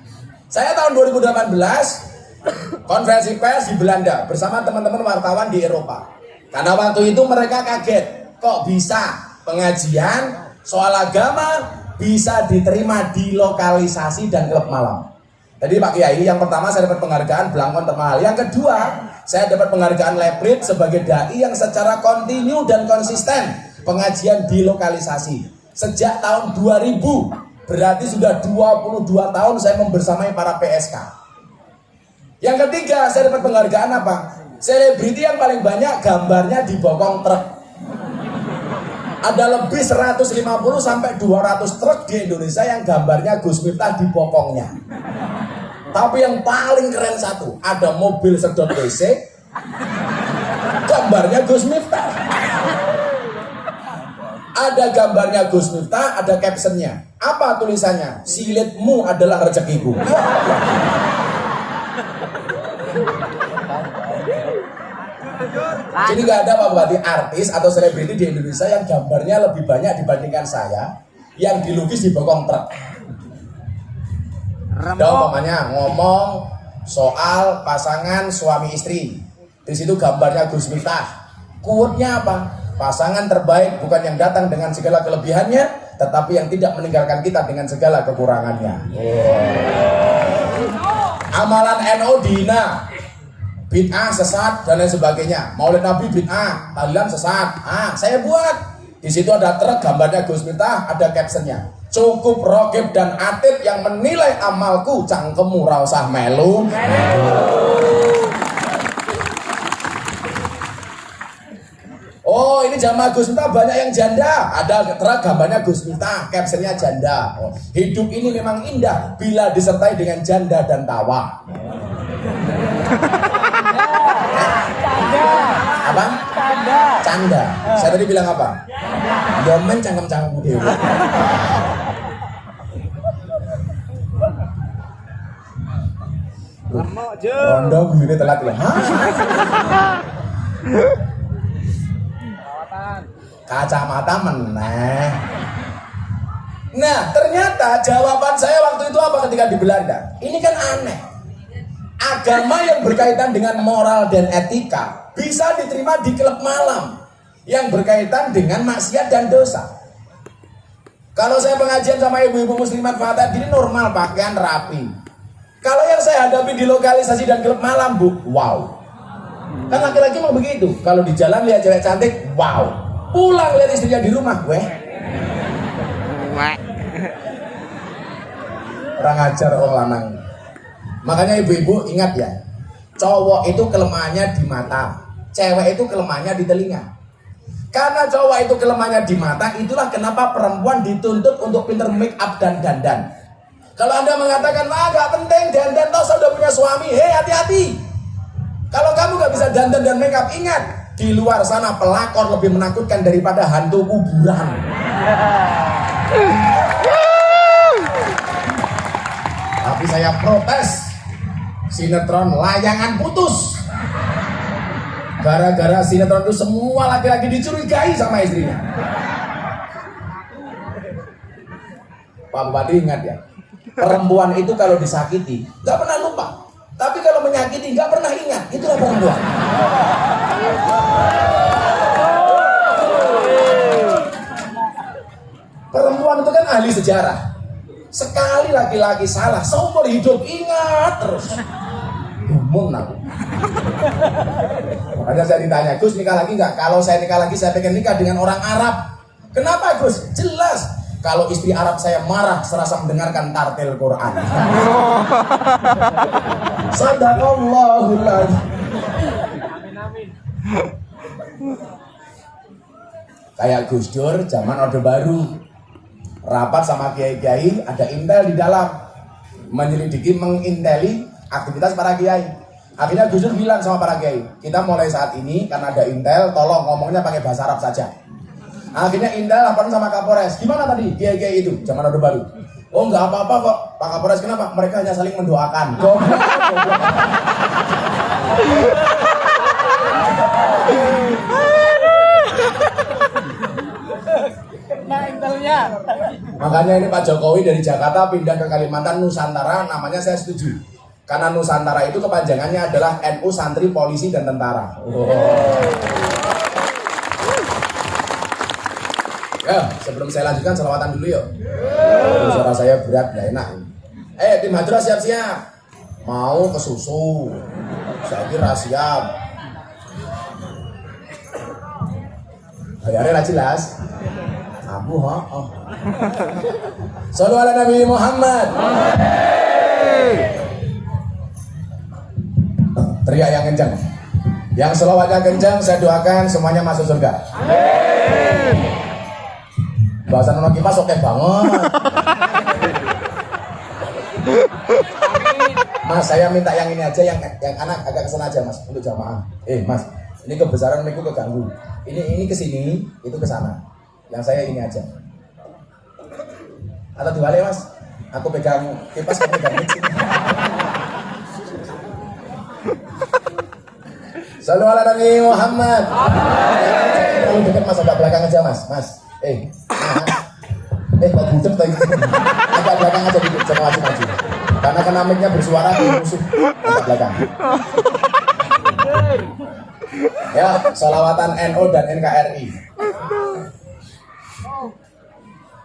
Saya tahun 2018 konferensi pers di Belanda bersama teman-teman wartawan di Eropa. Karena waktu itu mereka kaget, kok bisa pengajian soal agama bisa diterima di lokalisasi dan klub malam. Tadi Pak Kiai, yang pertama saya dapat penghargaan Blangkon termahal. Yang kedua, saya dapat penghargaan Leprit sebagai dai yang secara kontinu dan konsisten pengajian di lokalisasi. Sejak tahun 2000, berarti sudah 22 tahun saya membersamai para PSK. Yang ketiga, saya dapat penghargaan apa? Selebriti yang paling banyak gambarnya di bokong truk. Ada lebih 150 sampai 200 truk di Indonesia yang gambarnya Gus Miftah di bokongnya. Tapi yang paling keren satu, ada mobil sedot WC, gambarnya Gus Miftah. Ada gambarnya Gus Miftah, ada captionnya. Apa tulisannya? Silitmu adalah rezekiku. Jadi gak ada Pak Bupati artis atau selebriti di Indonesia yang gambarnya lebih banyak dibandingkan saya yang dilukis di bokong truk. Dan umpamanya ngomong soal pasangan suami istri, di situ gambarnya Gus Miftah. Quote-nya apa? Pasangan terbaik bukan yang datang dengan segala kelebihannya, tetapi yang tidak meninggalkan kita dengan segala kekurangannya. Amalan NU dihina, bid'ah, sesat dan lain sebagainya. Maulid Nabi bid'ah, tahlilan sesat. Saya buat. Di situ ada truk gambarnya Gus Miftah, ada captionnya. Cukup Rogib dan Atib yang menilai amalku, cangkemmu ra usah melu. Oh, ini jamaah Gus Miftah banyak yang janda. Ada truk gambarnya Gus Miftah, captionnya janda. Oh, hidup ini memang indah bila disertai dengan janda dan tawa. Apa? Canda. Saya tadi bilang apa? Yomen cangkem-cangkem dewa. Rondo gue telat ya. Kacamata meneh. Nah, ternyata jawaban saya waktu itu apa ketika di Belanda? Ini kan aneh. Agama yang berkaitan dengan moral dan etika bisa diterima di klub malam yang berkaitan dengan maksiat dan dosa. Kalau saya pengajian sama ibu-ibu muslimat Fatah, ini normal, pakaian rapi. Kalau yang saya hadapi di lokalisasi dan klub malam, Bu, wow. Kan laki-laki mau begitu. Kalau di jalan lihat cewek cantik, wow. Pulang lihat istrinya di rumah, weh. Orang ajar orang lanang. Makanya ibu-ibu ingat ya, cowok itu kelemahannya di mata, cewek itu kelemahannya di telinga. Karena cowok itu kelemahannya di mata, itulah kenapa perempuan dituntut untuk pinter make up dan dandan. Kalau Anda mengatakan, wah gak penting dandan, toh saya udah punya suami, hei hati-hati. Kalau kamu gak bisa dandan dan make up, ingat, di luar sana pelakor lebih menakutkan daripada hantu kuburan. Tapi saya protes, sinetron layangan putus. Gara-gara sinetron itu semua laki-laki dicurigai sama istrinya. Pak Bupati ingat ya, perempuan itu kalau disakiti nggak pernah lupa, tapi kalau menyakiti nggak pernah ingat. Itulah perempuan. Perempuan itu kan ahli sejarah. Sekali laki-laki salah, seumur hidup ingat terus. Gumun aku. Makanya saya ditanya, Gus nikah lagi nggak? Kalau saya nikah lagi, saya pengen nikah dengan orang Arab. Kenapa Gus? Jelas. Kalau istri Arab saya marah serasa mendengarkan tartil Quran. Sadaqallahul adzim. Kayak Gus Dur zaman Orde Baru, rapat sama kiai-kiai, ada intel di dalam, menyelidiki, menginteli aktivitas para kiai. Akhirnya Gus Dur bilang sama para kiai, kita mulai saat ini karena ada intel, tolong ngomongnya pakai bahasa Arab saja. Akhirnya intel laporan sama Kapolres, gimana tadi kiai-kiai itu zaman Orde Baru? Oh nggak apa-apa kok, Pak Kapolres, kenapa? Mereka hanya saling mendoakan. Nah intelnya. Makanya ini Pak Jokowi dari Jakarta pindah ke Kalimantan Nusantara, namanya saya setuju. Karena Nusantara itu kepanjangannya adalah NU, santri, polisi, dan tentara. Ya, sebelum saya lanjutkan selawatan dulu yuk. Suara saya berat, gak enak. Tim Hadra siap-siap. Mau ke susu. Saya kira siap. Bayarnya lah jelas. Abu oh. Shallu ala Nabi Muhammad. Teriak yang kencang. Yang selawatnya kencang, saya doakan semuanya masuk surga. Amin. Bahasa nono kipas oke banget. Mas, saya minta yang ini aja, yang anak agak kesana aja mas, untuk jamaah. Mas, ini kebesaran miku keganggu. Ini kesini, itu kesana. Yang saya ini aja. Atau diwale mas, aku pegang kipas, kamu pegang mic sini. Shallu ala Nabi Muhammad. Terlalu dekat mas, agak belakang aja mas. Kok budek tadi? Agak belakang aja dikit, jangan maju-maju. Karena kena mic-nya bersuara di musuh. Agak belakang. Ya, salawatan NU dan NKRI.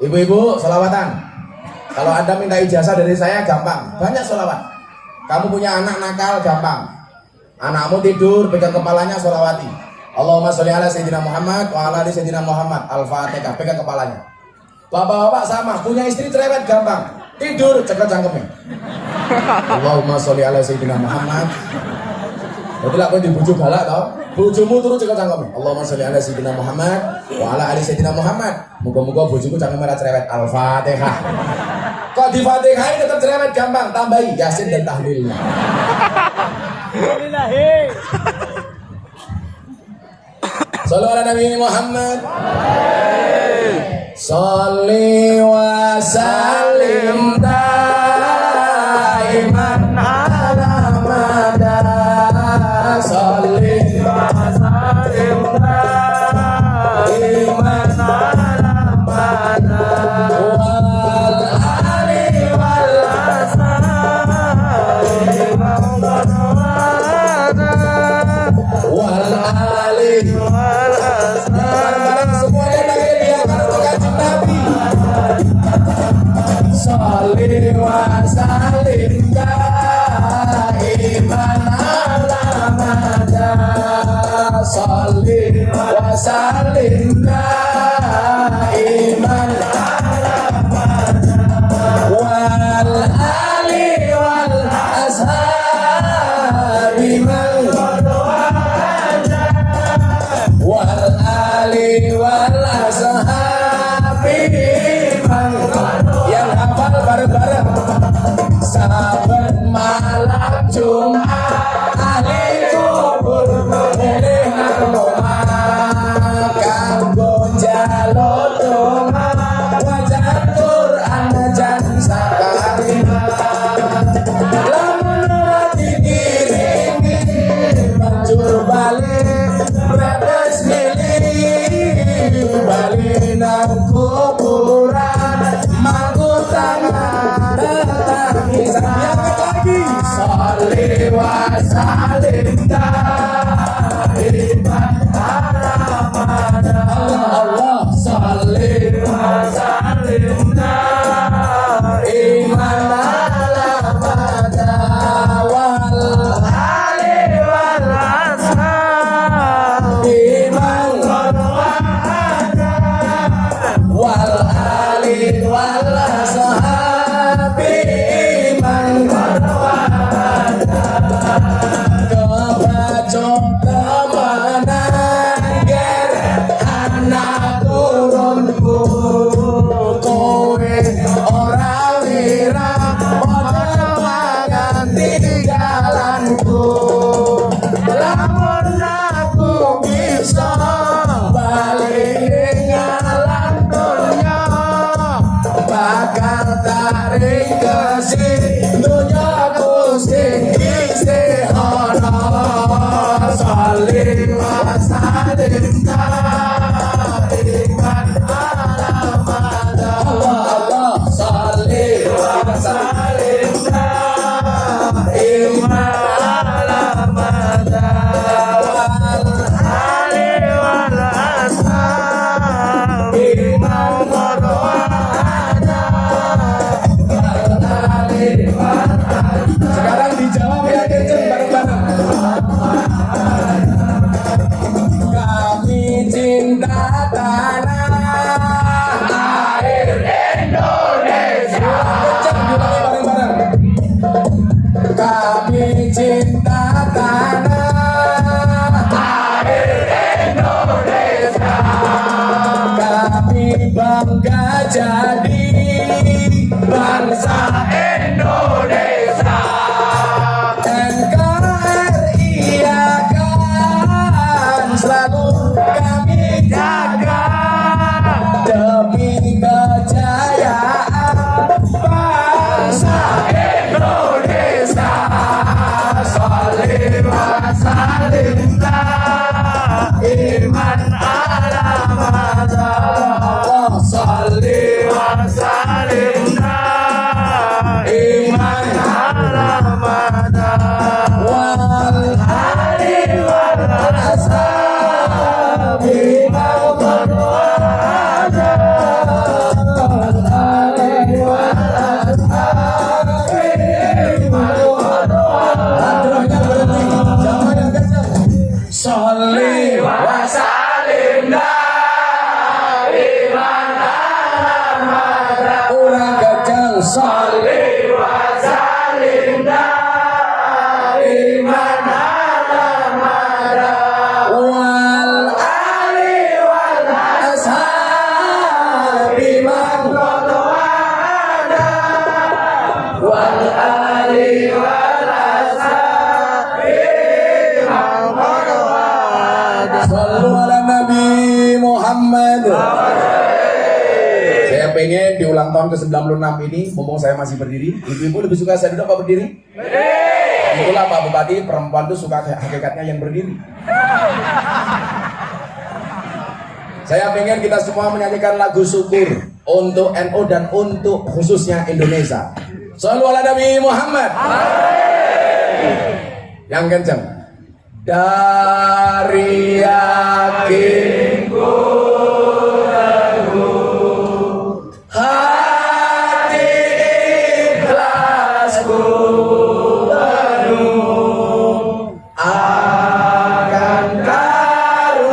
Ibu-ibu, salawatan. Kalau Anda minta ijazah dari saya, gampang. Banyak salawat. Kamu punya anak nakal, gampang. Anakmu tidur, pegang kepalanya, salawati. Allahumma sholli ala Sayyidina Muhammad wa ala ali Sayyidina Muhammad. Al-Fatihah, pegang kepalanya. Bapak-bapak sama, punya istri cerewet, gampang. Tidur, cekat cangkemnya. Allahumma sholli ala Sayyidina Muhammad. Berarti lah kau dibujuk galak tau. Bujumu turun cekat cangkemnya. Allahumma sholli ala Sayyidina Muhammad wa ala ali Sayyidina Muhammad. Moga-moga bujuku cangkemnya cerewet. Al-Fatihah. Kok di Fatihah tetap cerewet, gampang. Tambahi Yasin dan tahlilnya. Shallu ala Nabi Muhammad. Sholli wa sallim daiman ala madar. Sholli wa sallim daiman ala madar. Wal ali wal ashabi wal ali wal ashabi. Semuanya tangan diangkat untuk kanjeng Nabi. Sholli wa sallim salli wa sallim daiman wal ali wal ashabi man wal ali wal ashabi man. Yang hafal bareng-bareng. Saben malam Jumat ahli kubur mulih nang omah kanggo njaluk donga wajan Quran jan sakarima lamun ora dikirimi banjur balik beres milih balik nang kuburan mangku tangan tangis yang lagi salli wa sallim daiman Allah salli wa sallim daiman wal ali wal ashabi man wal ali wal ashabi man kebacok temenan ger anak turunku kowe ora wira ora ganti jalanku lamun aku bisa balik ngalang dunya bakal tarik kesini dunya Gusti isi ono salli wa sallim daiman Allah salli wa sallim daiman sekarang dijawab ya Dirjen bareng-bareng. Kami cinta tanah air Indonesia. Dirjen bilangnya bareng-bareng. Kami cinta tanah air Indonesia. Kami bangga jadi bangsa Indonesia. NKRI akan selalu kami jaga demi kejayaan bangsa Indonesia. Salli wa sallim daiman ala Allah salli wa sallim daiman wal ali wal ashabi wal ali wal ashabi adrohnya berhenti jangan yang kencang salli wa sallim daiman orang kencang salli wa sallim daiman wal ali wal ashabi man wal ali wal ashabi man sallu ala Nabi Muhammad. Saya pengen di ulang tahun ke-96 ini, mumpung saya masih berdiri, ibu-ibu lebih suka saya duduk apa berdiri? Itulah Pak Bupati, perempuan itu suka hakikatnya yang berdiri. Saya pengen kita semua menyanyikan lagu syukur untuk NU dan untuk khususnya Indonesia. Shallu ala Nabi Muhammad. Yang kenceng. Dari yakinku hati ikhlasku penuh akan karunia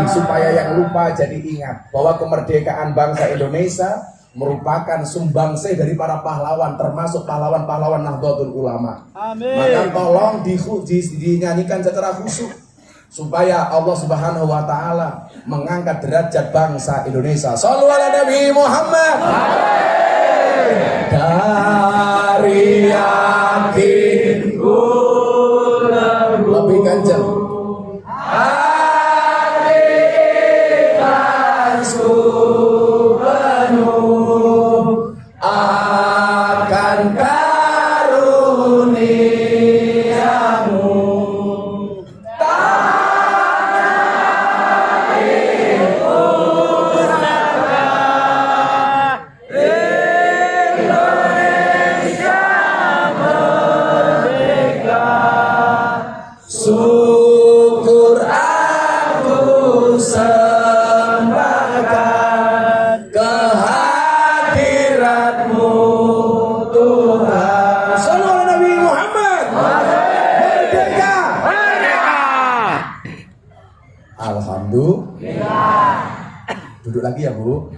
supaya yang lupa jadi ingat bahwa kemerdekaan bangsa Indonesia merupakan sumbangsih dari para pahlawan, termasuk pahlawan-pahlawan Nahdlatul Ulama. Amin. Maka tolong dinyanyikan secara khusyuk supaya Allah Subhanahu wa taala mengangkat derajat bangsa Indonesia. Shallu ala Nabi Muhammad. Dari yakinku lebih kencang. Akan karuniamu syukur aku sembahkan kehadiratmu Tuhan. Sallallahu alaihi Nabi Muhammad. Merdeka. Alhamdulillah. Duduk lagi ya Bu.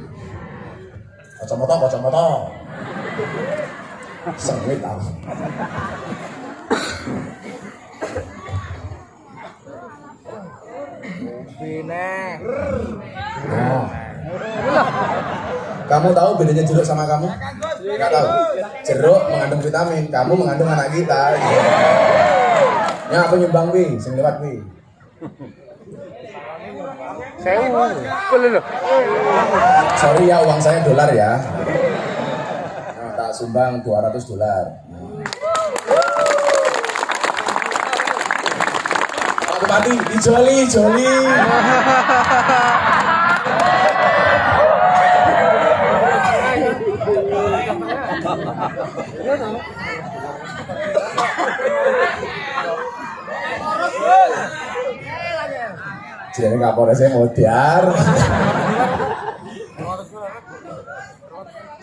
Kacamata. Sengit aku. Bine. Nah. Kamu tahu bedanya jeruk sama kamu? Nggak tahu. Jeruk mengandung vitamin, kamu mengandung anak kita. Ya aku nyumbang wi, sing lewat wi. Sewu. Boleh loh. Sorry ya, uang saya dolar ya. Nah, tak sumbang $200. Pak Bupati, dijoli. Jadi Kapolresnya modar.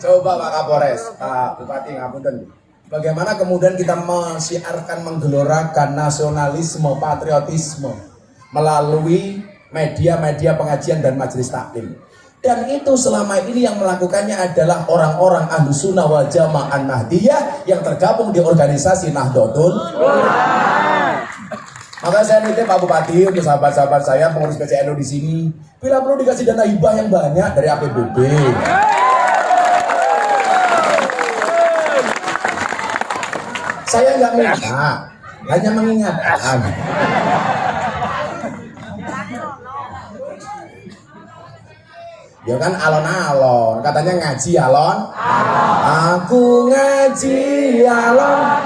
Coba Pak Kapolres, Pak Bupati ngapunten. Bagaimana kemudian kita mensiarkan, menggelorakan nasionalisme, patriotisme melalui media-media pengajian dan majelis taklim. Dan itu selama ini yang melakukannya adalah orang-orang Ahlus Sunnah wal Jamaah Nahdliyah yang tergabung di organisasi Nahdlatul Ulama. Maka saya nitip Pak Bupati untuk sahabat-sahabat saya pengurus PCNU di sini, bila perlu dikasih dana hibah yang banyak dari APBD. Saya nggak minta, hanya mengingatkan. Ya kan alon-alon, katanya ngaji alon. Aku ngaji alon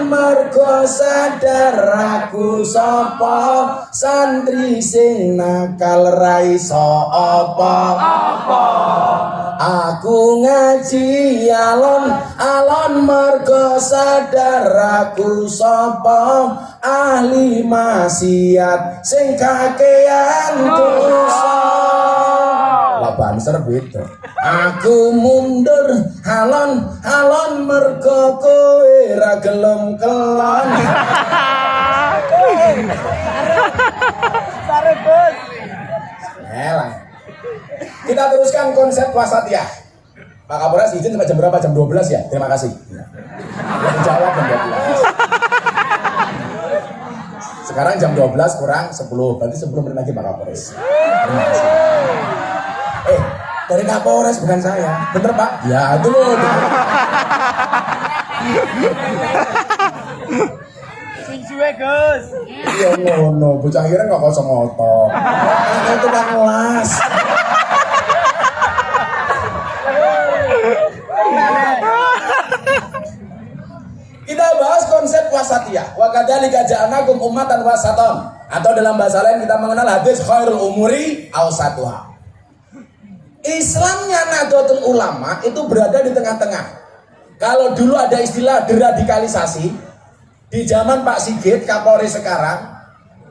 mergo sadar aku sapa santri sing nakal ra iso apa. Aku ngaji alon mergo sadar aku sapa ahli maksiat sing kakean dosa. Banser beda. Aku mundur alon mergo kowe ra gelem kelon. Sare bos. Elang. Kita teruskan konsep wasatiyah. Pak Kapolres izin sampai jam berapa? Jam 12 ya? Terima kasih. Yang jawab jam 12. Sekarang jam 12 kurang 10. Berarti 10 menit lagi Pak Kapolres. Terima kasih. Dari Kapolres bukan saya. Bener Pak? Ya itu loh. Sing suwe Gus. Iya ngono, bocah akhirnya nggak kosong otot. Anaknya itu kan ngelas. Kita bahas konsep wasatiyah. Wa kadzalika ja'alnakum ummatan wasatan. Atau dalam bahasa lain kita mengenal hadis khairul umuri awsatuha. Islamnya Nahdlatul Ulama itu berada di tengah-tengah. Kalau dulu ada istilah deradikalisasi di zaman Pak Sigit Kapolri sekarang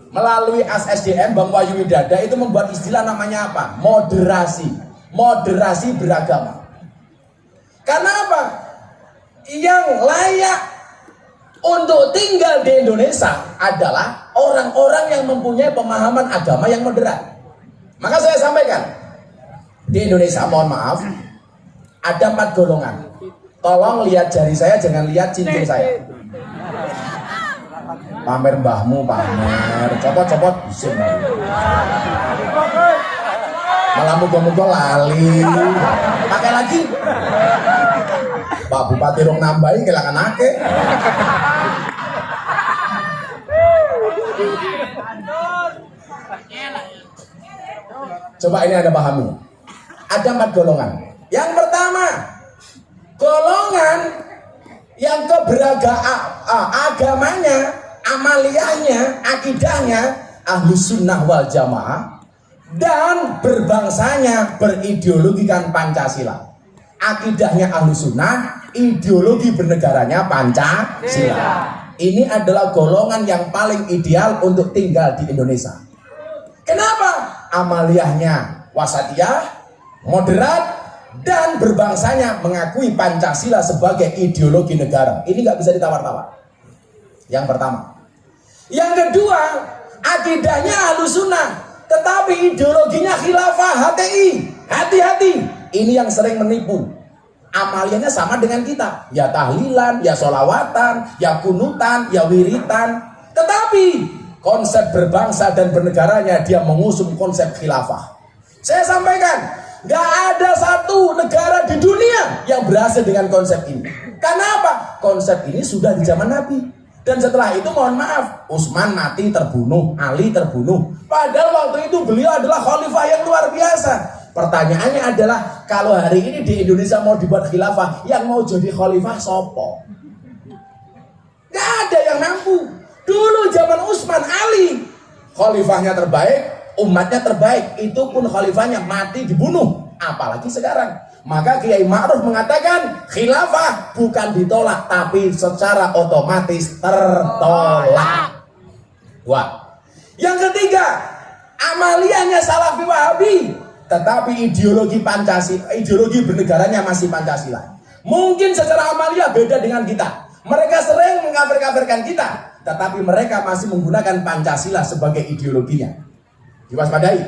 melalui ASDM Bang Wahyu Widada itu membuat istilah namanya apa? Moderasi beragama. Karena apa? Yang layak untuk tinggal di Indonesia adalah orang-orang yang mempunyai pemahaman agama yang moderat. Maka saya sampaikan, di Indonesia mohon maaf, ada 4 golongan. Tolong lihat jari saya, jangan lihat cincin saya. Pamer mbahmu, pamer, copot-copot isin. Malah muga-muga lali. Pakai lagi. Pak Bupati rong nambahi kelangan ake. Coba ini Anda pahami. Ada 4 golongan. Yang pertama, golongan yang agamanya, amaliyahnya, akidahnya Ahlus Sunnah wal Jamaah dan berbangsanya berideologikan Pancasila. Akidahnya Ahlus Sunnah, ideologi bernegaranya Pancasila. Ini adalah golongan yang paling ideal untuk tinggal di Indonesia. Kenapa? Amaliyahnya wasatiyah, moderat, dan berbangsanya mengakui Pancasila sebagai ideologi negara. Ini nggak bisa ditawar-tawar. Yang pertama. Yang kedua, akidahnya Ahlus Sunnah, tetapi ideologinya khilafah HTI. Hati-hati, ini yang sering menipu. Amaliyahnya sama dengan kita, ya tahlilan, ya sholawatan, ya kunutan, ya wiritan. Tetapi konsep berbangsa dan bernegaranya dia mengusung konsep khilafah. Saya sampaikan, gak ada satu negara di dunia yang berhasil dengan konsep ini. Karena apa? Konsep ini sudah di zaman Nabi. Dan setelah itu mohon maaf, Utsman mati terbunuh, Ali terbunuh. Padahal waktu itu beliau adalah khalifah yang luar biasa. Pertanyaannya adalah, kalau hari ini di Indonesia mau dibuat khilafah, yang mau jadi khalifah sopo? Gak ada yang mampu. Dulu zaman Utsman, Ali khalifahnya terbaik, umatnya terbaik, itu pun khalifahnya mati dibunuh. Apalagi sekarang. Maka Kiai Ma'ruf mengatakan khilafah bukan ditolak, tapi secara otomatis tertolak. Wah. Yang ketiga, amaliyahnya Salafi Wahabi, tetapi ideologi Pancasila, ideologi bernegaranya masih Pancasila. Mungkin secara amaliyah beda dengan kita. Mereka sering mengkafir-kafirkan kita, tetapi mereka masih menggunakan Pancasila sebagai ideologinya. Diwaspadai,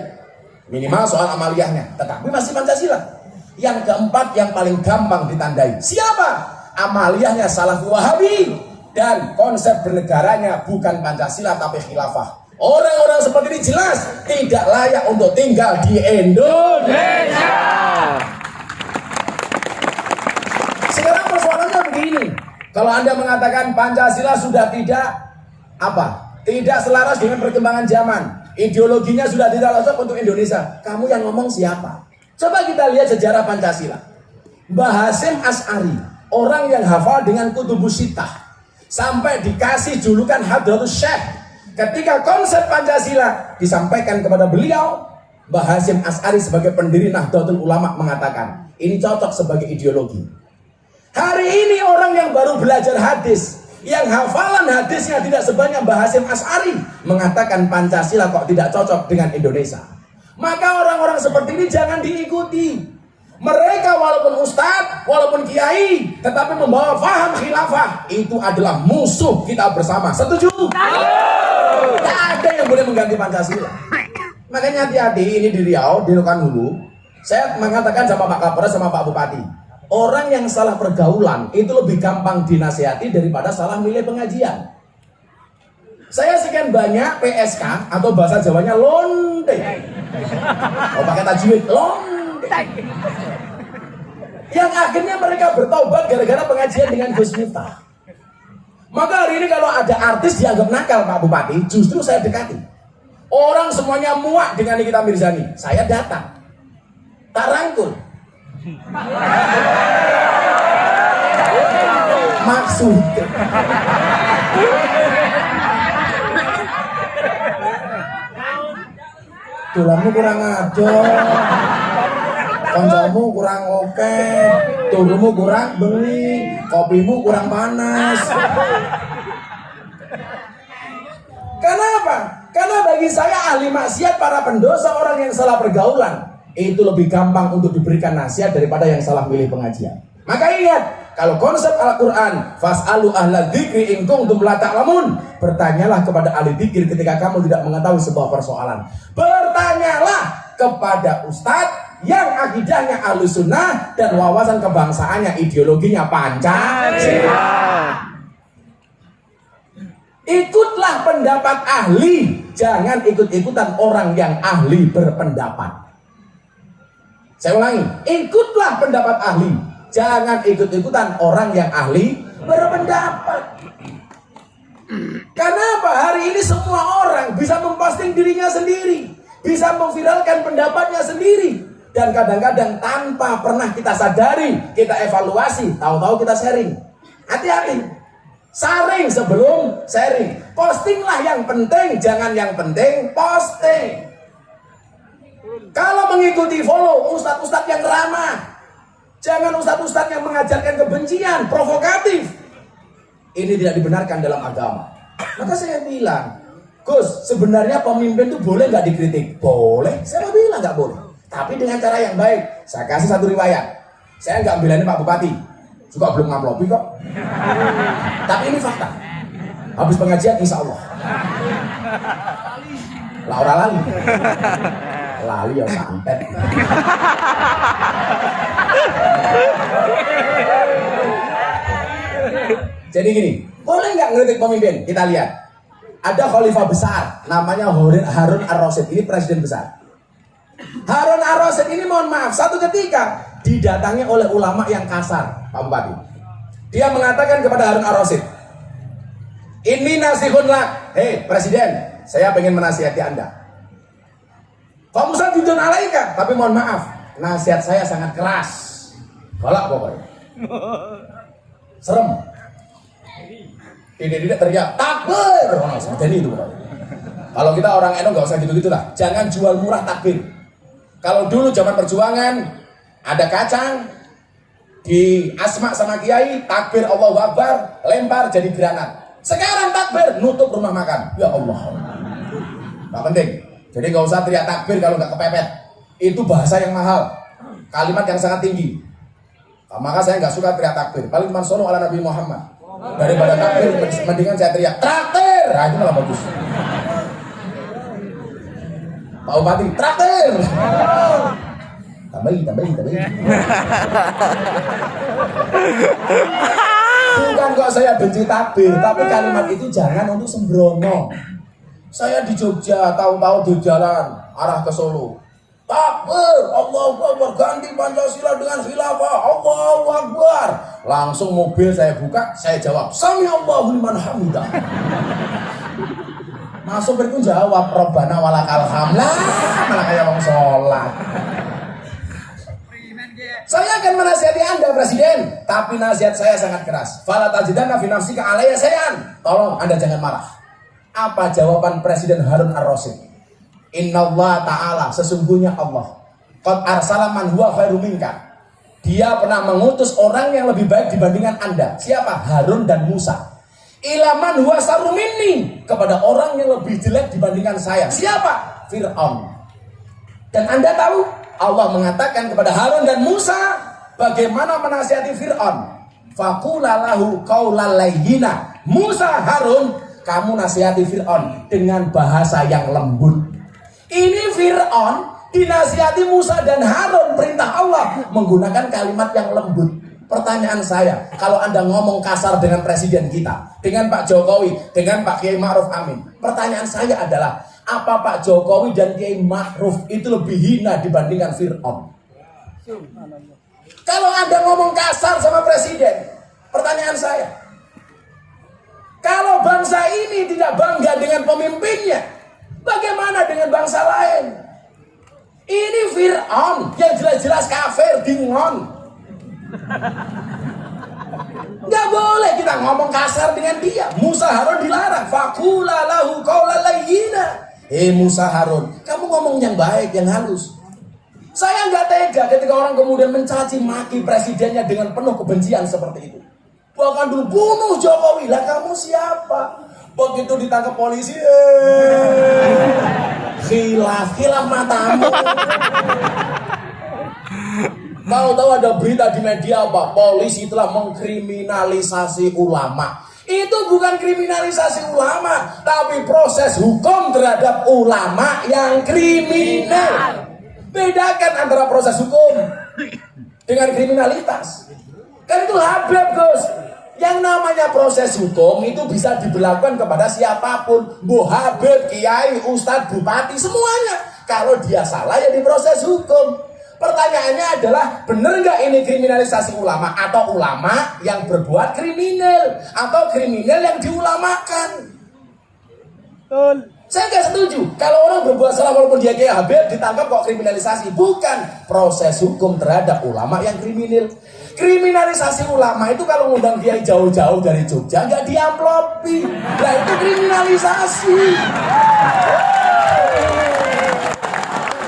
minimal soal amaliyahnya, tetapi masih Pancasila. Yang keempat, yang paling gampang ditandai, siapa? Amaliyahnya Salafi Wahabi dan konsep bernegaranya bukan Pancasila tapi khilafah. Orang-orang seperti ini jelas tidak layak untuk tinggal di Indonesia. Sekarang persoalannya begini, kalau Anda mengatakan Pancasila sudah tidak selaras dengan perkembangan zaman, ideologinya sudah tidak cocok untuk Indonesia, kamu yang ngomong siapa? Coba kita lihat sejarah Pancasila. Mbah Hasyim Asy'ari, orang yang hafal dengan Kutubus Sittah, sampai dikasih julukan Hadratus Syekh. Ketika konsep Pancasila disampaikan kepada beliau, Mbah Hasyim Asy'ari sebagai pendiri Nahdlatul Ulama mengatakan, ini cocok sebagai ideologi. Hari ini orang yang baru belajar hadis, yang hafalan hadisnya tidak sebanyak Mbah Hasyim Asy'ari, mengatakan Pancasila kok tidak cocok dengan Indonesia. Maka orang-orang seperti ini jangan diikuti. Mereka walaupun ustadz, walaupun kiai, tetapi membawa faham khilafah, itu adalah musuh kita bersama. Setuju? Tidak ada yang boleh mengganti Pancasila. Makanya hati-hati, ini di Riau, di Rokan Hulu, saya mengatakan sama Pak Kapolres, sama Pak Bupati, orang yang salah pergaulan itu lebih gampang dinasihati daripada salah milih pengajian. Saya sekian banyak PSK atau bahasa Jawanya lonte. Oh pakai tajwid lonte. Yang akhirnya mereka bertobat gara-gara pengajian dengan Gus Miftah. Maka hari ini kalau ada artis dianggap nakal Pak Bupati, justru saya dekati. Orang semuanya muak dengan Nikita Mirzani, saya datang, tak rangkul. Maksudnya tulanmu kurang adol, koncomu kurang oke, turumu kurang beli, kopimu kurang panas. Kenapa? Karena bagi saya ahli maksiat, para pendosa, orang yang salah pergaulan, itu lebih gampang untuk diberikan nasihat daripada yang salah milih pengajian. Maka ingat, kalau konsep Al-Quran, fas'alu ahla dzikri in kuntum la ta'lamun, bertanyalah kepada ahli dzikir ketika kamu tidak mengetahui sebuah persoalan. Bertanyalah kepada ustadz yang akidahnya Ahlus Sunnah dan wawasan kebangsaannya ideologinya Pancasila. Ikutlah pendapat ahli, jangan ikut-ikutan orang yang ahli berpendapat. Saya ulangi, ikutlah pendapat ahli, jangan ikut-ikutan orang yang ahli berpendapat. Kenapa hari ini semua orang bisa memposting dirinya sendiri, bisa memviralkan pendapatnya sendiri, dan kadang-kadang tanpa pernah kita sadari, kita evaluasi, tahu-tahu kita sharing. Hati-hati, saring sebelum sharing. Postinglah yang penting, jangan yang penting posting. Kalau mengikuti follow ustadz-ustadz yang ramah, jangan ustadz-ustadz yang mengajarkan kebencian, provokatif. Ini tidak dibenarkan dalam agama. Maka saya bilang, Gus, sebenarnya pemimpin itu boleh nggak dikritik? Boleh, saya bilang nggak boleh. Tapi dengan cara yang baik. Saya kasih satu riwayat. Saya nggak bilangin Pak Bupati, juga belum ngamplopi kok. Tapi ini fakta. Habis pengajian insya Allah. Laura lali. Lali ya santet. Jadi gini, boleh nggak ngeritik pemimpin? Kita lihat. Ada khalifah besar, namanya Harun Ar-Rasyid. Ini presiden besar. Harun Ar-Rasyid ini mohon maaf, satu ketika didatangi oleh ulama yang kasar, Pak Bupati. Dia mengatakan kepada Harun Ar-Rasyid, ini nasihun lak. Hei presiden, saya pengen menasihati Anda. Pak Musa bidun alaika, tapi mohon maaf, nasihat saya sangat keras. Galak pokoknya. Serem. Tidak teriak takbir. Oh, seperti itu. Kalau kita orang NU nggak usah gitu-gitu lah. Jangan jual murah takbir. Kalau dulu zaman perjuangan ada kacang di asma sama kiai, takbir Allahu Akbar, lempar jadi granat. Sekarang takbir nutup rumah makan. Ya Allah. Nggak penting. Jadi nggak usah teriak takbir kalau nggak kepepet. Itu bahasa yang mahal, kalimat yang sangat tinggi. Maka saya nggak suka teriak takbir. Paling cuma shollu ala Nabi Muhammad. Daripada takbir, mendingan saya teriak traktir. Nah itu malah bagus. Pak Bupati, traktir. Tambahin. Bukan kok saya benci takbir, tapi kalimat itu jangan untuk sembrono. Saya di Jogja, tahu-tahu di jalan arah ke Solo. Takbir, Allahu Akbar, ganti Pancasila dengan khilafah, Allahu Akbar. Langsung mobil saya buka, saya jawab, Sami Allahu liman hamidah. Masuk itu jawab, Rabbana walakal hamd. Malah kayak orang sholat. Saya akan menasihati Anda Presiden, tapi nasihat saya sangat keras. Fala tajidanna fi nafsika alayya sayan. Tolong Anda jangan marah. Apa jawaban Presiden Harun Ar-Rasyid? Innallaha ta'ala, sesungguhnya Allah qad arsala man huwa khairu minka. Dia pernah mengutus orang yang lebih baik dibandingkan Anda. Siapa? Harun dan Musa. Ila man huwa sarru minni, kepada orang yang lebih jelek dibandingkan saya. Siapa? Fir'aun. Dan Anda tahu Allah mengatakan kepada Harun dan Musa bagaimana menasihati Fir'aun. Faqula lahu qaulal layyina. Musa, Harun, kamu nasihati Fir'aun dengan bahasa yang lembut. Ini Fir'aun dinasihati Musa dan Harun, perintah Allah menggunakan kalimat yang lembut. Pertanyaan saya, kalau Anda ngomong kasar dengan presiden kita, dengan Pak Jokowi, dengan Pak Kiai Ma'ruf Amin, pertanyaan saya adalah, apa Pak Jokowi dan Kiai Ma'ruf itu lebih hina dibandingkan Fir'aun? Kalau Anda ngomong kasar sama presiden, pertanyaan saya, kalau bangsa ini tidak bangga dengan pemimpinnya, bagaimana dengan bangsa lain? Ini Fir'aun yang jelas-jelas kafir, dingon. Gak boleh kita ngomong kasar dengan dia. Musa, Harun dilarang. Faqula lahu qaulal layyina. Musa, Harun, kamu ngomong yang baik, yang halus. Saya nggak tega ketika orang kemudian mencaci maki presidennya dengan penuh kebencian seperti itu. Bahkan dulu bunuh Jokowi. Lah kamu siapa? Begitu ditangkap polisi, khilaf matamu. Tahu-tahu ada berita di media apa? Polisi telah mengkriminalisasi ulama. Itu bukan kriminalisasi ulama, tapi proses hukum terhadap ulama yang kriminal. Bedakan antara proses hukum dengan kriminalitas. Kan itu Habib, Gus. Yang namanya proses hukum itu bisa diberlakukan kepada siapapun. Bu Habib, Kiai, Ustadz, Bupati, semuanya. Kalau dia salah ya diproses hukum. Pertanyaannya adalah, benar nggak ini kriminalisasi ulama? Atau ulama yang berbuat kriminal? Atau kriminal yang diulamakan? Betul. Saya nggak setuju. Kalau orang berbuat salah walaupun dia kayak Habib ditangkap kok kriminalisasi. Bukan proses hukum terhadap ulama yang kriminal. Kriminalisasi ulama itu kalau ngundang dia jauh-jauh dari Jogja nggak diamplopi. Nah itu kriminalisasi.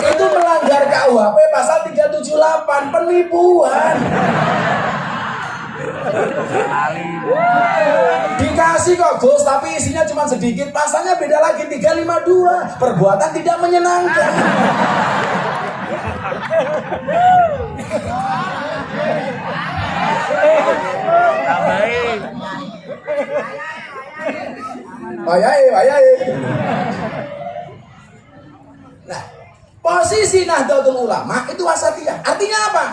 Itu melanggar KUHP pasal 378 penipuan. Dikasih kok Gus, tapi isinya cuma sedikit. Pasalnya beda lagi 352. Perbuatan tidak menyenangkan. Wayai. Nah, posisi Nahdlatul Ulama itu wasatiyah. Artinya apa?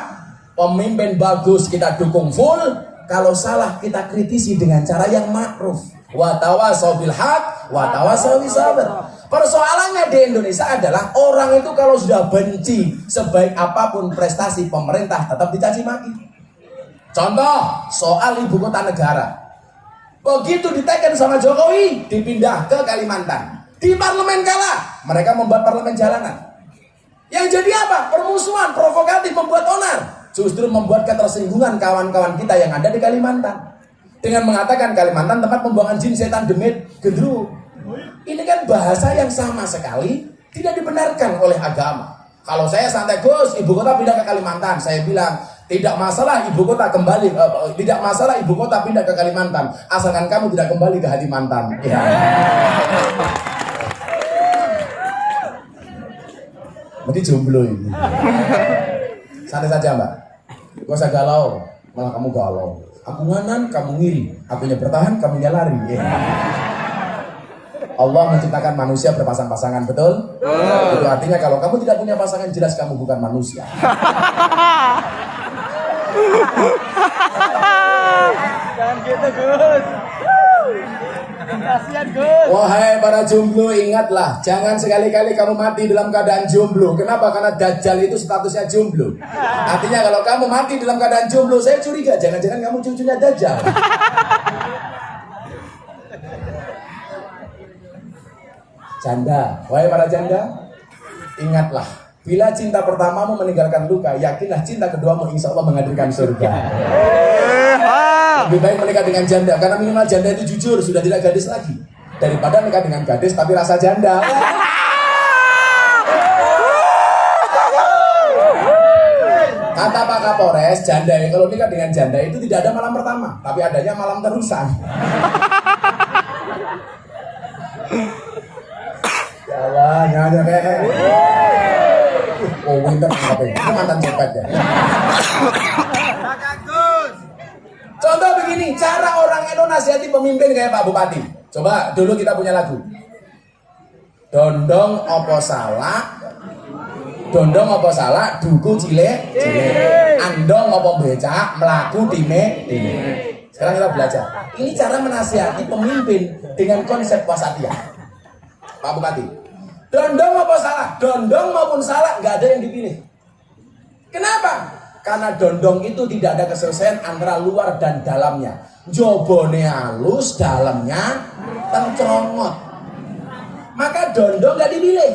Pemimpin bagus kita dukung full, kalau salah kita kritisi dengan cara yang ma'ruf. Wa tawasau bil haq, wa tawasau bis sabr. Persoalannya di Indonesia adalah orang itu kalau sudah benci, sebaik apapun prestasi pemerintah tetap dicaci maki. Contoh soal ibu kota negara. Begitu diteken sama Jokowi, dipindah ke Kalimantan. Di parlemen kalah, mereka membuat parlemen jalanan. Yang jadi apa? Permusuhan, provokatif, membuat onar. Justru membuat ketersinggungan kawan-kawan kita yang ada di Kalimantan. Dengan mengatakan Kalimantan tempat pembuangan jin, setan, demit, gendruwo. Ini kan bahasa yang sama sekali tidak dibenarkan oleh agama. Kalau saya santai Gus, ibu kota pindah ke Kalimantan, saya bilang tidak masalah ibu kota kembali, tidak masalah ibu kota pindah ke Kalimantan, asalkan kamu tidak kembali ke hati mantan. Ya. Berarti jomblo ini. Santai saja Mbak. Gak usah galau, malah kamu galau. Aku nganan, kamu ngiri. Akunya bertahan, kamu lari. Ya. Allah menciptakan manusia berpasang-pasangan, betul? Itu artinya kalau kamu tidak punya pasangan, jelas kamu bukan manusia. Jangan gitu Gus. Kasihan Gus. Wahai para jomblo, ingatlah, jangan sekali-kali kamu mati dalam keadaan jomblo. Kenapa? Karena Dajjal itu statusnya jomblo. Artinya kalau kamu mati dalam keadaan jomblo, saya curiga, jangan-jangan kamu cucunya Dajjal. Janda, wahai para janda, ingatlah, bila cinta pertamamu meninggalkan luka, yakinlah cinta keduamu insya Allah menghadirkan surga. Lebih baik menikah dengan janda, karena minimal janda itu jujur, sudah tidak gadis lagi, daripada menikah dengan gadis tapi rasa janda. Kata Pak Kapolres, janda kalau nikah dengan janda itu tidak ada malam pertama, tapi adanya malam terusan. Allah, nyanya kayak. Oh, winter apa itu? Itu mantan copet ya. Contoh begini, cara orang Eno nasihati pemimpin kayak Pak Bupati. Coba dulu kita punya lagu. Dondong opo salah, duku cilek. Andong opo becak, melaku time. Sekarang kita belajar. Ini cara menasihati pemimpin dengan konsep wasatiyah. Pak Bupati, dondong apa salah? Dondong maupun salah nggak ada yang dipilih. Kenapa? Karena dondong itu tidak ada keselesaian antara luar dan dalamnya. Jobone halus, dalamnya tencrongot. Maka dondong nggak dipilih.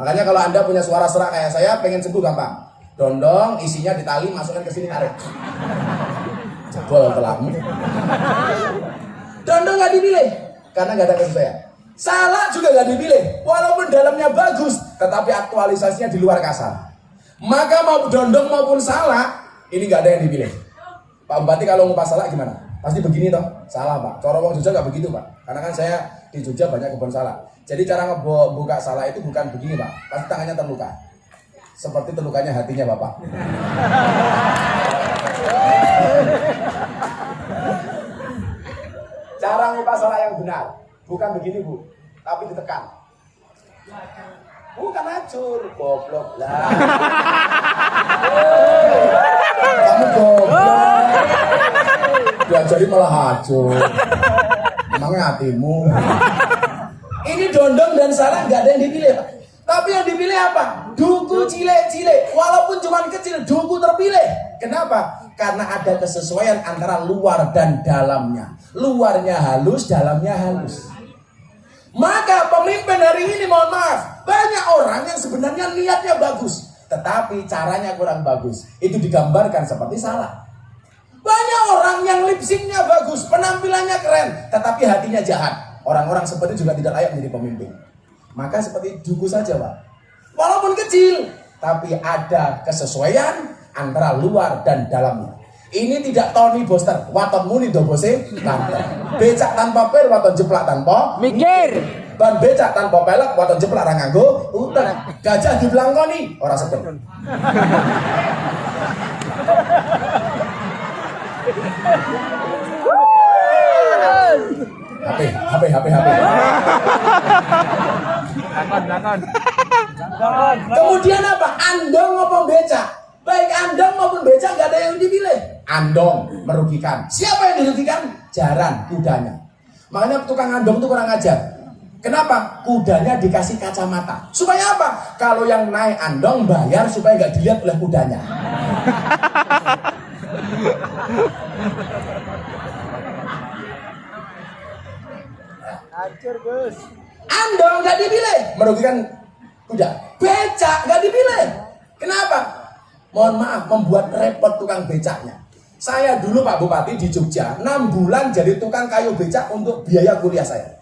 Makanya kalau Anda punya suara serak kayak saya, pengen sembuh gampang. Dondong isinya ditali, masukkan ke sini, tarik. Jebol telanmu. Dondong nggak dipilih karena nggak ada keselesaian. Salah juga gak dipilih, walaupun dalamnya bagus, tetapi aktualisasinya di luar kasar. Maka mau dondong maupun salah, ini gak ada yang dipilih. Pak Bupati kalau ngupas salah gimana? Pasti begini toh, salah Pak. Cara wong Jogja gak begitu Pak, karena kan saya di Jogja banyak kebun salah. Jadi cara ngebuka salah itu bukan begini Pak, pasti tangannya terluka. Seperti terlukanya hatinya Bapak. Cara ngupas salah yang benar. Bukan begini Bu, tapi ditekan. Bukan hancur, goblok lah. Kamu goblok. Diajari malah hancur. Emangnya hatimu. Ini Dondong dan Sarah nggak ada yang dipilih, Pak. Tapi yang dipilih apa? Duku cilik-cilik. Walaupun cuma kecil, duku terpilih. Kenapa? Karena ada kesesuaian antara luar dan dalamnya. Luarnya halus, dalamnya halus. Maka pemimpin hari ini, mohon maaf, banyak orang yang sebenarnya niatnya bagus, tetapi caranya kurang bagus. Itu digambarkan seperti salah. Banyak orang yang lip sync-nya bagus, penampilannya keren, tetapi hatinya jahat. Orang-orang seperti itu juga tidak layak menjadi pemimpin. Maka seperti duku saja, Pak. Walaupun kecil, tapi ada kesesuaian antara luar dan dalamnya. Ini tidak Tony Boster, waton muni do bose tante. Becak tanpa pel, waton jeplak tanpa Mikir. ban becak tanpa pelek, waton jeplak ra nganggo utek. Gajah dibelangkoni, ora sedeng. HP. Takon. Kemudian apa? Andong maupun becak. Baik andong maupun becak gak ada yang dipilih. Andong merugikan. Siapa yang dirugikan? Jaran, kudanya. Makanya tukang andong itu kurang ajar. Kenapa? Kudanya dikasih kacamata. Supaya apa? Kalau yang naik andong bayar supaya gak dilihat oleh kudanya. Hancur, Gus. Andong gak dipilih, merugikan kuda. Becak gak dipilih. Kenapa? Mohon maaf, membuat repot tukang becaknya. Saya dulu Pak Bupati di Jogja 6 bulan jadi tukang kayu becak untuk biaya kuliah saya.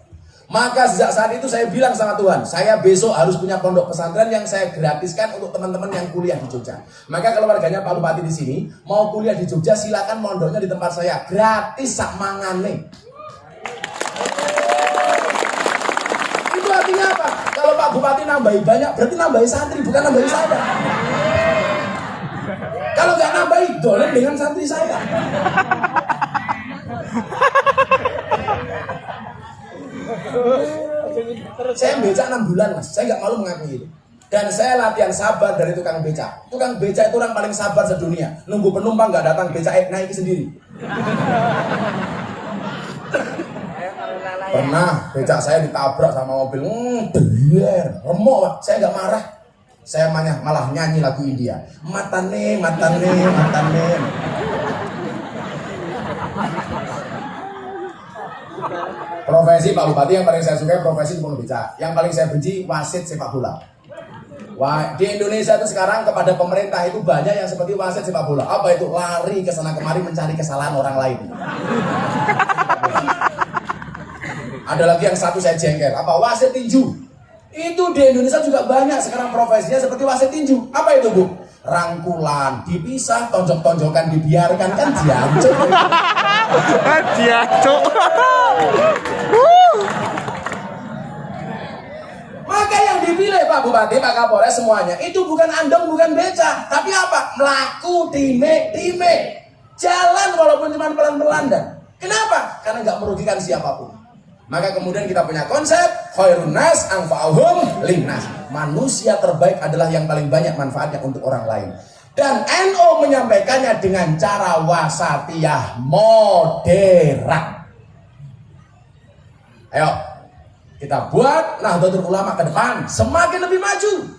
Maka sejak saat itu saya bilang sama Tuhan, saya besok harus punya pondok pesantren yang saya gratiskan untuk teman-teman yang kuliah di Jogja. Maka keluarganya Pak Bupati di sini mau kuliah di Jogja, silakan mondoknya di tempat saya, gratis sak mangane. Itu artinya apa? Kalau Pak Bupati nambahi banyak, berarti nambahi santri, bukan nambahi saya. Kalau nggak nambahi, dolen dengan santri saya. Saya becak 6 bulan, Mas. Saya nggak malu mengakui itu. Dan saya latihan sabar dari tukang becak. Tukang becak itu orang paling sabar sedunia. Nunggu penumpang nggak datang, becak naik sendiri. Pernah becak saya ditabrak sama mobil, deler, remuk, Pak. Saya nggak marah. Saya malah nyanyi lagu India. Matane. Profesi Pak Bupati yang paling saya suka profesi tukang becak. Yang paling saya benci wasit sepak bola. Wah, di Indonesia itu sekarang kepada pemerintah itu banyak yang seperti wasit sepak bola. Apa itu? Lari ke sana kemari mencari kesalahan orang lain. Ada lagi yang satu saya jengkel. Apa? Wasit tinju. Itu di Indonesia juga banyak sekarang profesinya seperti wasit tinju. Apa itu, Bu? Rangkulan, dipisah, tonjok-tonjokan dibiarkan, kan diancuk. Diacuk. Maka yang dipilih Pak Bupati, Pak Kapolres semuanya itu bukan andong, bukan becak, tapi apa? Melaku, time. Jalan walaupun cuma pelan-pelan. Kenapa? Karena nggak merugikan siapapun. Maka kemudian kita punya konsep khairun nas anfa'uhum linnas. Manusia terbaik adalah yang paling banyak manfaatnya untuk orang lain. Dan NU menyampaikannya dengan cara wasatiyah moderat. Ayo kita buat Nahdlatul Ulama ke depan semakin lebih maju.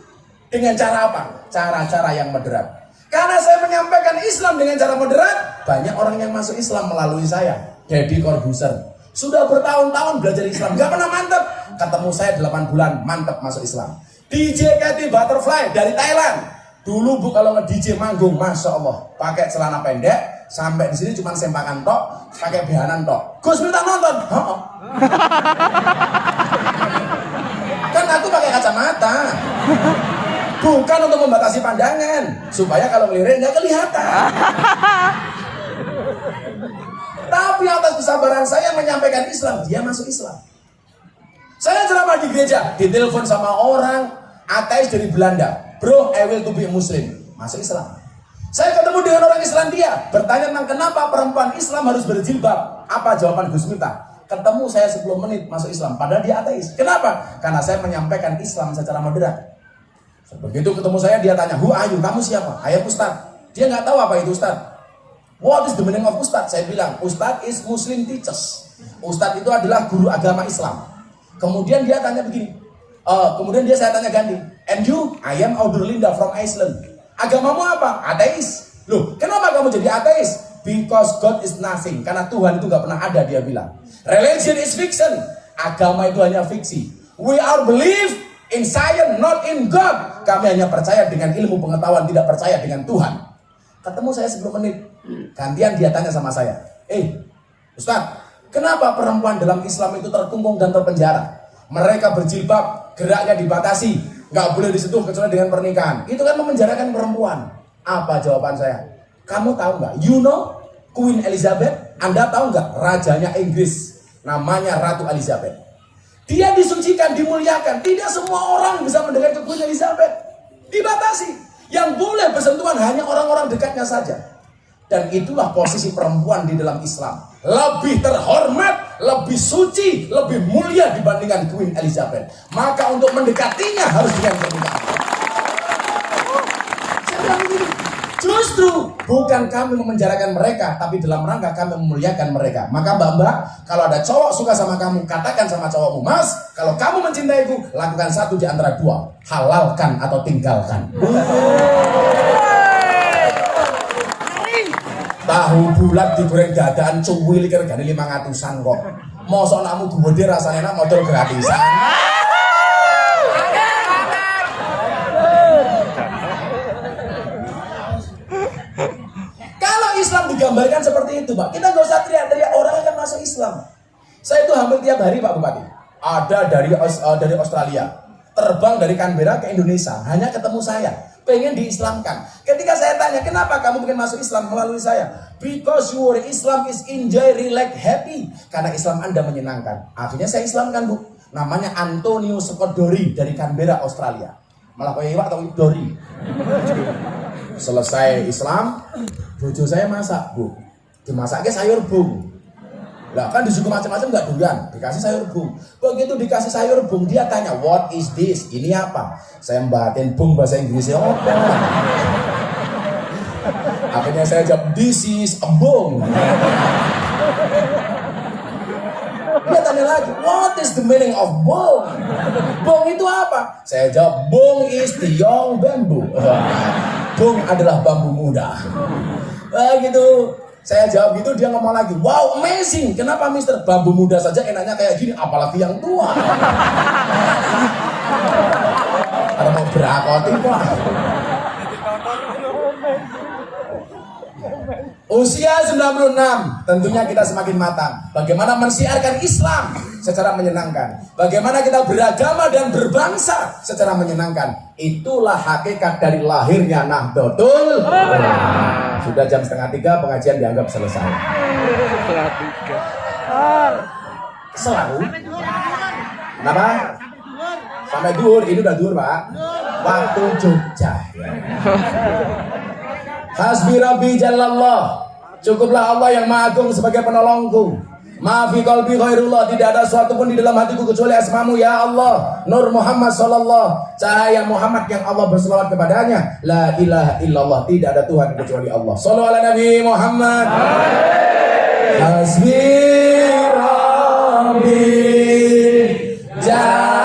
Dengan cara apa? Cara-cara yang moderat. Karena saya menyampaikan Islam dengan cara moderat, banyak orang yang masuk Islam melalui saya. Deddy Corbuzier sudah bertahun-tahun belajar Islam, gak pernah mantep. Ketemu saya 8 bulan, mantep masuk Islam. DJ Katy Butterfly dari Thailand. Dulu Bu kalau nge-DJ manggung, Masya Allah, pakai celana pendek, sampai di sini cuma sempakan tok, pakai behanan tok. Gus minta nonton. Kan aku pakai kacamata. Bukan untuk membatasi pandangan, supaya kalau ngelirik nggak kelihatan. Tapi atas kesabaran saya menyampaikan Islam, dia masuk Islam. Saya ceramah di gereja, ditelepon sama orang ateis dari Belanda. Bro, I will to be Muslim. Masuk Islam. Saya ketemu dengan orang Islandia, bertanya tentang kenapa perempuan Islam harus berjilbab. Apa jawaban Gus Miftah? Ketemu saya 10 menit masuk Islam, padahal dia ateis. Kenapa? Karena saya menyampaikan Islam secara moderat. Begitu ketemu saya, dia tanya, who are you? Kamu siapa? I am Ustaz. Dia nggak tahu apa itu Ustaz. What is the meaning of Ustaz? Saya bilang, Ustaz is Muslim teachers. Ustaz itu adalah guru agama Islam. Kemudian dia tanya begini, saya tanya ganti, and you? I am Audurlinda from Iceland. Agamamu apa? Ateis. Loh, kenapa kamu jadi ateis? Because God is nothing. Karena Tuhan itu nggak pernah ada, dia bilang. Religion is fiction. Agama itu hanya fiksi. We are believe in science, not in God. Kami hanya percaya dengan ilmu pengetahuan, tidak percaya dengan Tuhan. Ketemu saya 10 menit. Gantian dia tanya sama saya, Ustaz, kenapa perempuan dalam Islam itu terkungkung dan terpenjara? Mereka berjilbab, geraknya dibatasi, nggak boleh disentuh kecuali dengan pernikahan. Itu kan memenjarakan perempuan. Apa jawaban saya? Kamu tahu nggak? You know Queen Elizabeth? Anda tahu nggak? Rajanya Inggris, namanya Ratu Elizabeth. Dia disucikan, dimuliakan. Tidak semua orang bisa mendengar ke Queen Elizabeth. Dibatasi. Yang boleh bersentuhan hanya orang-orang dekatnya saja. Dan itulah posisi perempuan di dalam Islam. Lebih terhormat, lebih suci, lebih mulia dibandingkan Queen Elizabeth. Maka untuk mendekatinya harus dengan pernikahan. Saya bilang begini, justru bukan kami memenjarakan mereka, tapi dalam rangka kami memuliakan mereka. Maka mbak-mbak, kalau ada cowok suka sama kamu, katakan sama cowokmu, Mas, kalau kamu mencintaiku, lakukan satu di antara dua, halalkan atau tinggalkan. Tahu bulat digoreng dadaan cuwil iki regane 500-an kok. Mosok nakmu gede rasane enak modal gratisan. Kalau Islam digambarkan seperti itu, Pak, kita nggak usah teriak-teriak orang akan masuk Islam. Saya itu hampir tiap hari, Pak Bupati, ada dari Australia, terbang dari Canberra ke Indonesia, hanya ketemu saya, pengen diislamkan. Ketika saya tanya, kenapa kamu pengen masuk Islam melalui saya? Because your Islam is enjoy, relax, happy. Karena Islam Anda menyenangkan. Akhirnya saya Islamkan, Bu. Namanya Antonio Scott Dory dari Canberra, Australia. Malah kayak Iwak atau Dory. Selesai Islam, bojo saya masak, Bu. Dimasaknya sayur bung. Lah kan disuguh macam-macam nggak doyan, dikasih sayur bung. Begitu dikasih sayur bung, dia tanya, what is this? Ini apa? Saya mbatin bung bahasa Inggrisnya apa? Akhirnya saya jawab, this is embung. Dia tanya lagi, what is the meaning of bung? Bung itu apa? Saya jawab, bung is the young bamboo. Bung adalah bambu muda. Gitu. Saya jawab gitu, dia ngomong lagi, wow amazing, kenapa mister? Bambu muda saja enaknya kayak gini, apalagi yang tua. Ada mau berakotin Pak. Usia 96, tentunya kita semakin matang. Bagaimana mensiarkan Islam secara menyenangkan. Bagaimana kita beragama dan berbangsa secara menyenangkan. Itulah hakikat dari lahirnya Nahdlatul Ulama. Sudah jam 2:30, pengajian dianggap selesai. 2:30. Selalu. Kenapa? Sampai duhur, ini udah duhur Pak. Waktu Jogja. Hasbi Rabbi Jallallah. Cukuplah Allah yang Maha Agung sebagai penolongku. Maafi qalbi khairullah, tidak ada sesuatu pun di dalam hatiku kecuali asmamu ya Allah. Nur Muhammad sallallahu, cahaya Muhammad yang Allah berselawat kepadanya. La ilaha illallah, tidak ada Tuhan kecuali Allah. Shallu ala Nabi Muhammad. Hasbi Rabbi Jallallah.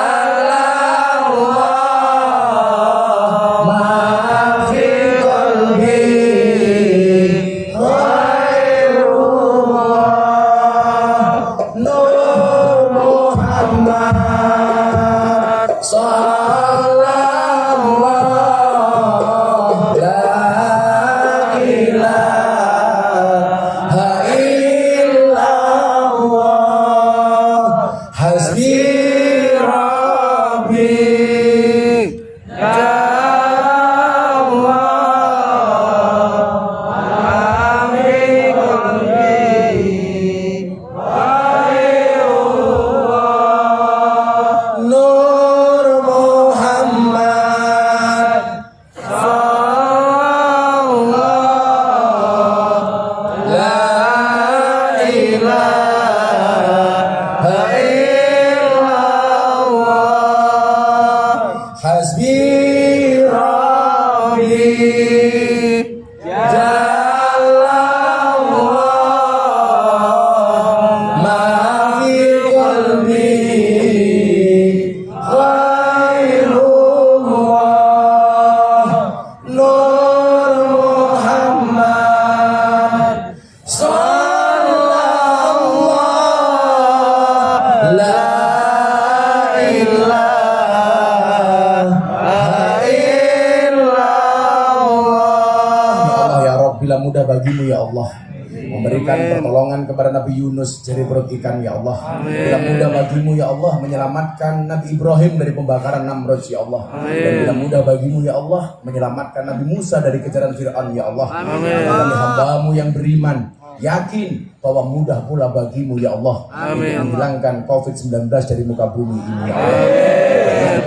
Bila mudah bagimu ya Allah memberikan pertolongan kepada Nabi Yunus dari perut ikan ya Allah. Bila mudah bagimu ya Allah menyelamatkan Nabi Ibrahim dari pembakaran Namrud ya Allah. Dan bila mudah bagimu ya Allah menyelamatkan Nabi Musa dari kejaran Fir'aun ya Allah. Kami hambamu yang beriman yakin bahwa mudah pula bagimu ya Allah untuk menghilangkan COVID-19 dari muka bumi ini ya Allah.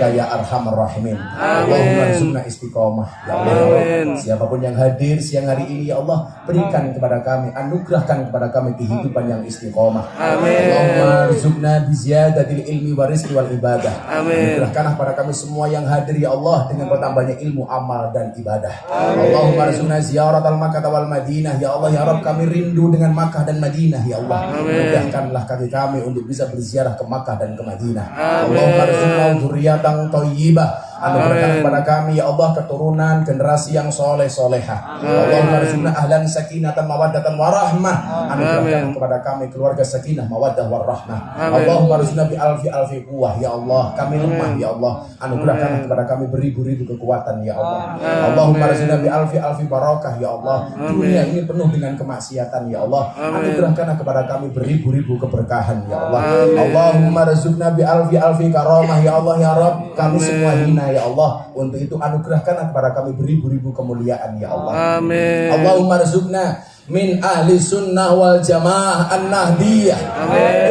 Ya Arhamar Rahimin. Allahumma rizukna istiqomah ya Allah. Siapapun yang hadir siang hari ini ya Allah, berikan kepada kami, anugerahkan kepada kami kehidupan yang istiqomah. Allahumma rizukna biziyadatil ilmi wa rizqi wal ibadah. Anugerahkanlah kepada kami semua yang hadir ya Allah dengan bertambahnya ilmu, amal dan ibadah. Allahumma rizukna ziyaratal Makkah wal Madinah ya Allah. Ya Rabb, kami rindu dengan Makkah dan Madinah ya Allah. Mudahkanlah kami untuk bisa berziarah ke Makkah dan ke Madinah. Allahumma rizukna dzurriyyatan thayyibah. Anugerahkan kepada kami ya Allah keturunan generasi yang soleh soleha. Allahumma rizukna ahlan sakinatan mawaddatan warahmah. Anugerahkan kepada kami keluarga sakinah mawaddah warahmah. Allahumma rizukna bi alfi quwwah ya Allah. Kami lemah ya Allah. Anugerahkan kepada kami beribu-ribu kekuatan ya Allah. Allahumma rizukna bi alfi barakah ya Allah. Dunia ini penuh dengan kemaksiatan ya Allah. Anugerahkan kepada kami beribu-ribu keberkahan ya Allah. Allahumma rizukna bi alfi karamah ya Allah ya Rabb. Kami semua hina ya Allah. Untuk itu anugerahkan kepada kami beribu-ribu kemuliaan ya Allah. Amin. Allahumma rizukna min ahli sunnah wal jamaah an-nahdiyah.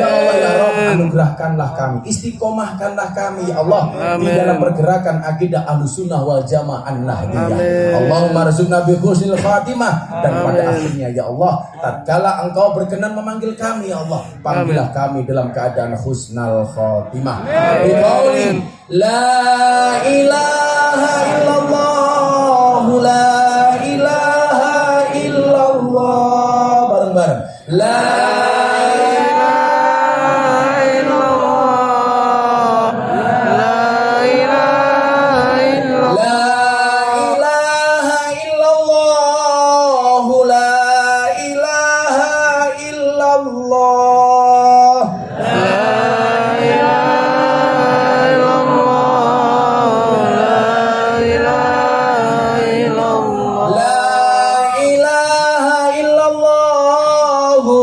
Ya Allah ya Rabb, anugerahkanlah kami, istiqomahkanlah kami ya Allah di dalam pergerakan akidah ahli sunnah wal jamaah an-nahdiyah. Allahumma rizukna bi husnil khatimah. Dan pada akhirnya ya Allah, tatkala Engkau berkenan memanggil kami ya Allah, panggillah kami dalam keadaan husnal khatimah. Bi qaulin la ilaha illallah, la ilaha illallah, bareng-bareng. La ilaha illallah, la ilaha illallah, la ilaha illallah, la ilaha illallah,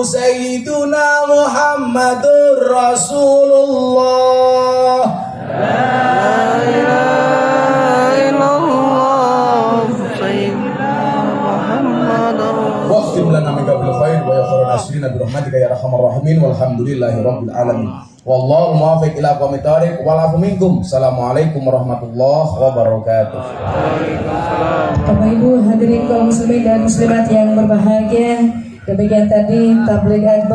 Sayyiduna Muhammadur Rasulullah. La ilaha illallah Sayyiduna Muhammadur Rasulullah. Waqtim lana min qabil khair wa ya khairan asrina bi rahmatika ya arhamar rahimin walhamdulillahi rabbil alamin. Wallahu muwaffiq ila aqwamit thoriq wal afu minkum. Assalamualaikum warahmatullahi wabarakatuh. Bapak Ibu hadirin kaum muslimin dan muslimat yang berbahagia, demikian tadi tabligh akbar